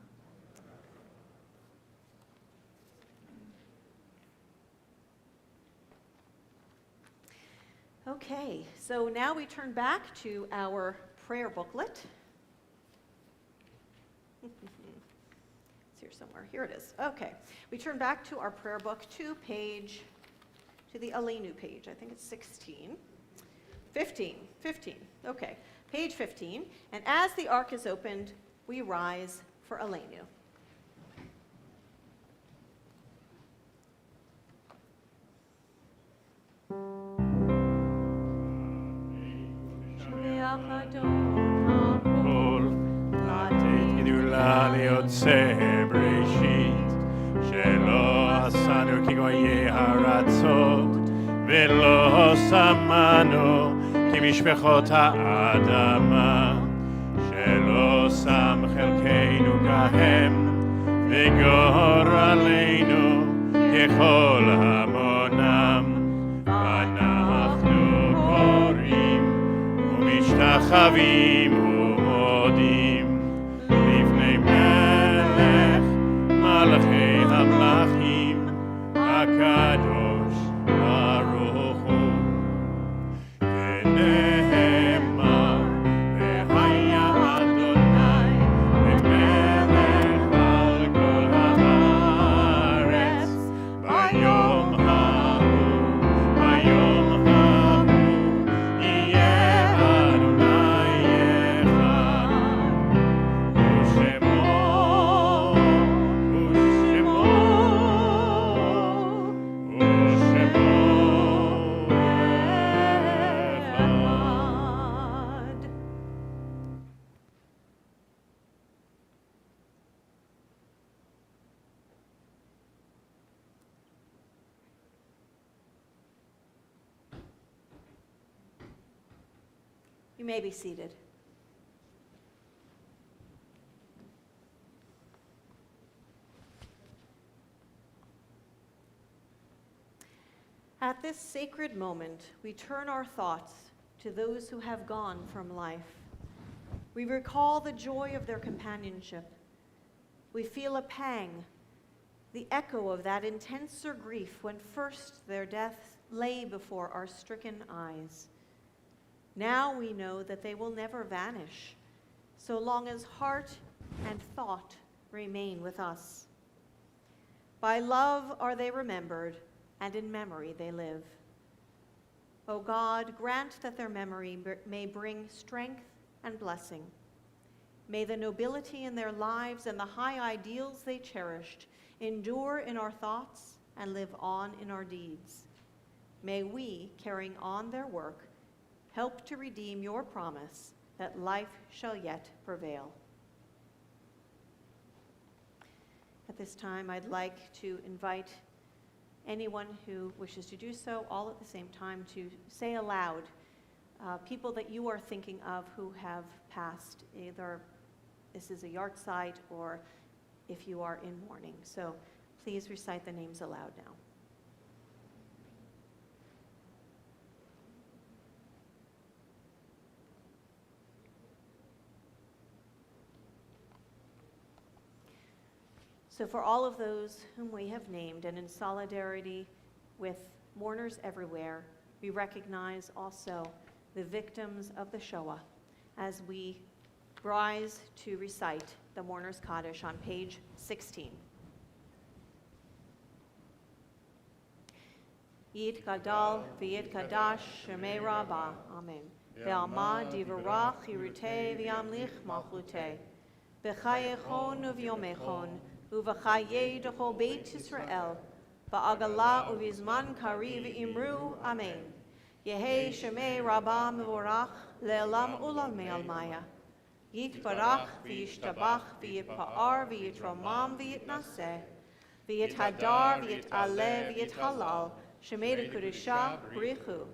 Okay, so now we turn back to our prayer booklet. It's here somewhere. Here it is. Okay, we turn back to our prayer book to the Aleinu page. I think it's 16. 15. Okay, page 15. And as the ark is opened, we rise for Aleinu. כל לתת גדולה ליוצא בראשית, שלא עשנו כגויי הארצות, ולא שמנו כמשפחות האדמה, שלא שם חלקנו כהם, וגורלנו ככל המונם, ואנחנו קוראים ומשתחווים ומודים לפני מלך מלכי המלכים הקדוש ברוך הוא. ונאמר והיה אדוני למלך על כל הארץ ביום ההוא יהיה אדוני אחד ושמו אחד. You may be seated. At this sacred moment, we turn our thoughts to those who have gone from life. We recall the joy of their companionship. We feel a pang, the echo of that intenser grief when first their death lay before our stricken eyes. Now we know that they will never vanish, so long as heart and thought remain with us. By love are they remembered, and in memory they live. O God, grant that their memory may bring strength and blessing. May the nobility in their lives and the high ideals they cherished endure in our thoughts and live on in our deeds. May we, carrying on their work, help to redeem your promise that life shall yet prevail. At this time, I'd like to invite anyone who wishes to do so, all at the same time, to say aloud people that you are thinking of who have passed. Either this is a yard site or if you are in mourning. So please recite the names aloud now. So for all of those whom we have named, and in solidarity with mourners everywhere, we recognize also the victims of the Shoah as we rise to recite the Mourner's Kaddish on page 16. Yit Gadal v'yit Kadash Shemei Rabbah. Amen. Ve'alma divarach hirutei v'yamlich malchutei. B'chayechon uvyomechon u'v'chayei d'chol Beit Yisrael ba'agala u'vizman kari v'imru. Amen. Yehei Shemei Rabbah mevorach le'elam u'lalmei almaya. Yitbarach v'yishtabach v'yitpa'ar v'yitromam v'yitnaseh v'yithadar v'yit'aleh v'yithalal Shemei Kedusha Brichu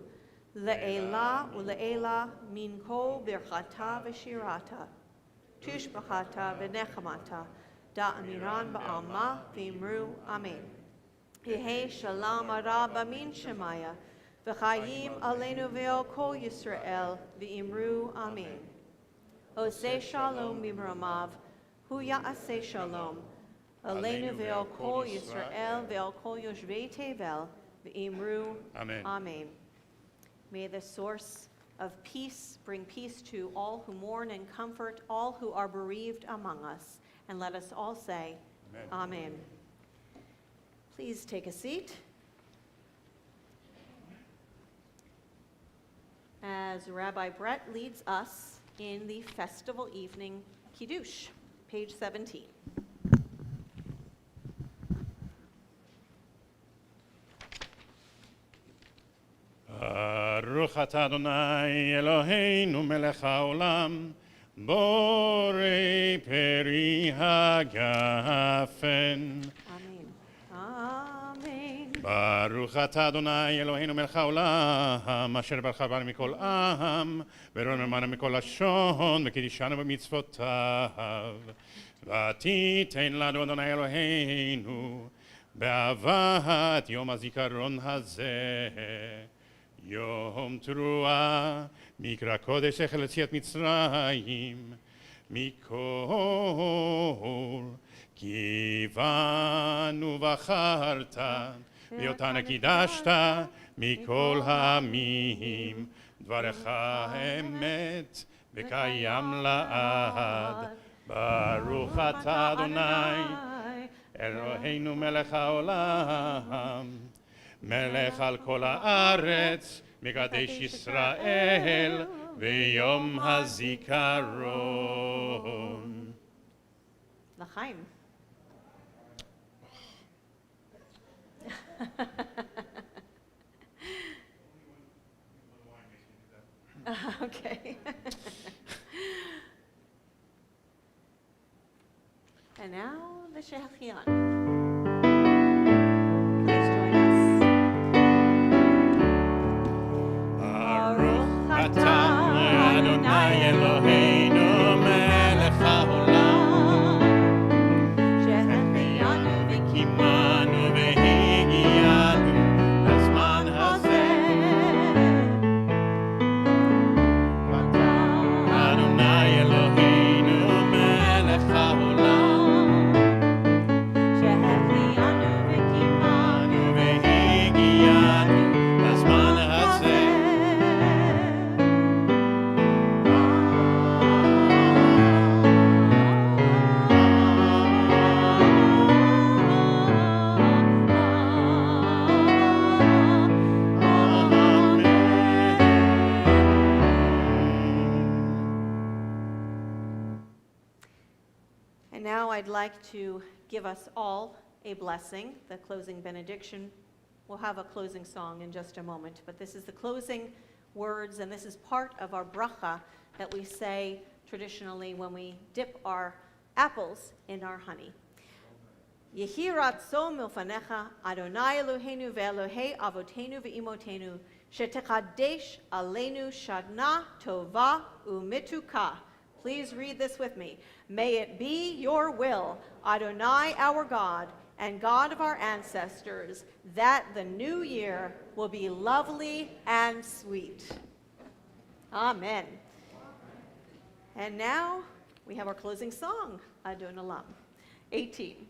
Le'ela U'Le'ela Minko Birchata V'Shirata Tushbachata V'Nechamata Da'amiran Ba'alma V'Imru Amen. Yehei Shalom Ara B'Min Shemaya V'Chayim Aleinu Ve'ol Kol Yisrael V'Imru Amen. Oseh Shalom B'Mramav Hu Ya'aseh Shalom Aleinu Ve'ol Kol Yisrael Ve'ol Kol Yoshvei Tevel V'Imru. Amen. Amen. May the source of peace bring peace to all who mourn and comfort all who are bereaved among us. And let us all say, Amen. Amen. Please take a seat. As Rabbi Brett leads us in the festival evening Kiddush, page 17. ברוך אתה אדוני אלוהינו מלך העולם בורא פרי הגפן. Amen. Amen. ברוך אתה אדוני אלוהינו מלך העולם אשר ברך בנו מכל עם ורון ממנו מכל לשון וקידישנו במצוותיו ותיתן לנו אדוני אלוהינו באהבת יום הזיכרון הזה יום תרועה מקרא קודש זכר ליציאת מצרים מכל כי בנו בחרת ואותנו קידשת מכל העמים דברך אמת וקיים לעד ברוך אתה אדוני אלוהינו מלך העולם מלך על כל הארץ מקדש ישראל ויום הזיכרון. L'chaim. Okay. And now the Shechian. Please join us. ברוך אתה אדוני אלוהינו מלך העולם שהחיינו וקיימנו והגיענו לזמן הזה אדוני אלוהינו מלך העולם שהחיינו וקיימנו והגיענו לזמן הזה And now I'd like to give us all a blessing, the closing benediction. We'll have a closing song in just a moment, but this is the closing words, and this is part of our bracha that we say traditionally when we dip our apples in our honey. Yehi ratzo milfanecha Adonai Eloheinu ve'Elohei avotenu ve'imotenu shetekadesh aleinu shana tova umituka. Please read this with me. May it be your will, Adonai our God and God of our ancestors, that the new year will be lovely and sweet. Amen. And now we have our closing song, Adon Olam. 18.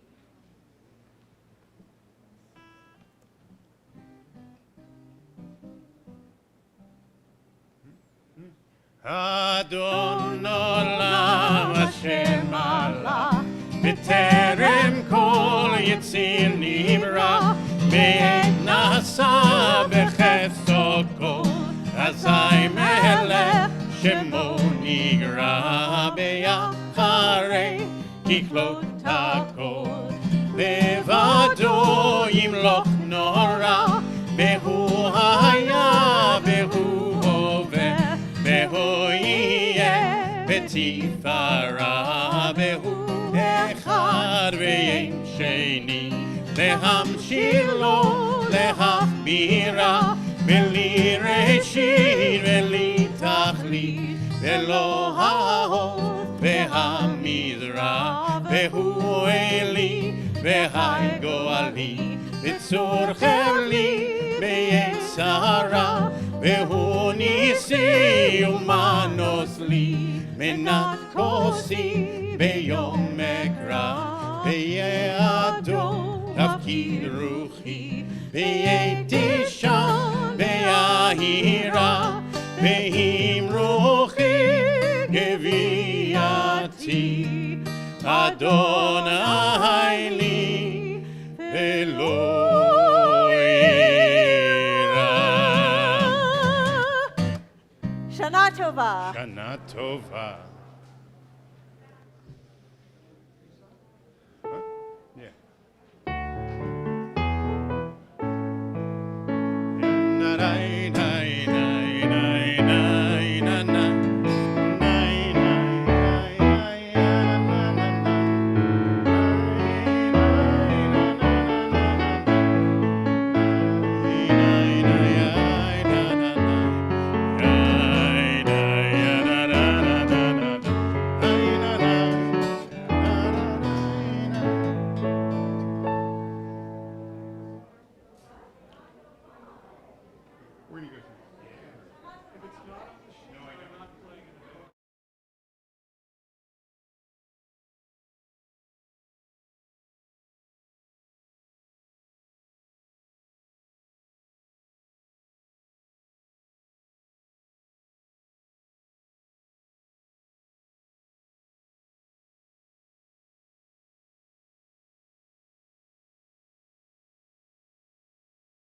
אדון עולם השם עלה, בטרם כל יציר נברא, בעת נעשה בחסדו כל, אזי מלך שמו נגרע, באחרי ככלות הכל, לבדו ימלוך נורא, והוא היה והוא הווה, והוא יהיה בתפארה, והוא אחד ואין שני, להמשילו, להכבירה, בלי ראשית ובלי תכלית, ולא ההוד והמזרח, והוא אלי והגואלי, בצור חבלי ביצרה, והוא ניסי ומנוס לי, מנת כוסי ביום מקרא, בידו תפקיד רוחי, והייתי שם בהירה, ועם רוחי גבייתי, אדוני לי ולא שנה טובה. שנה טובה.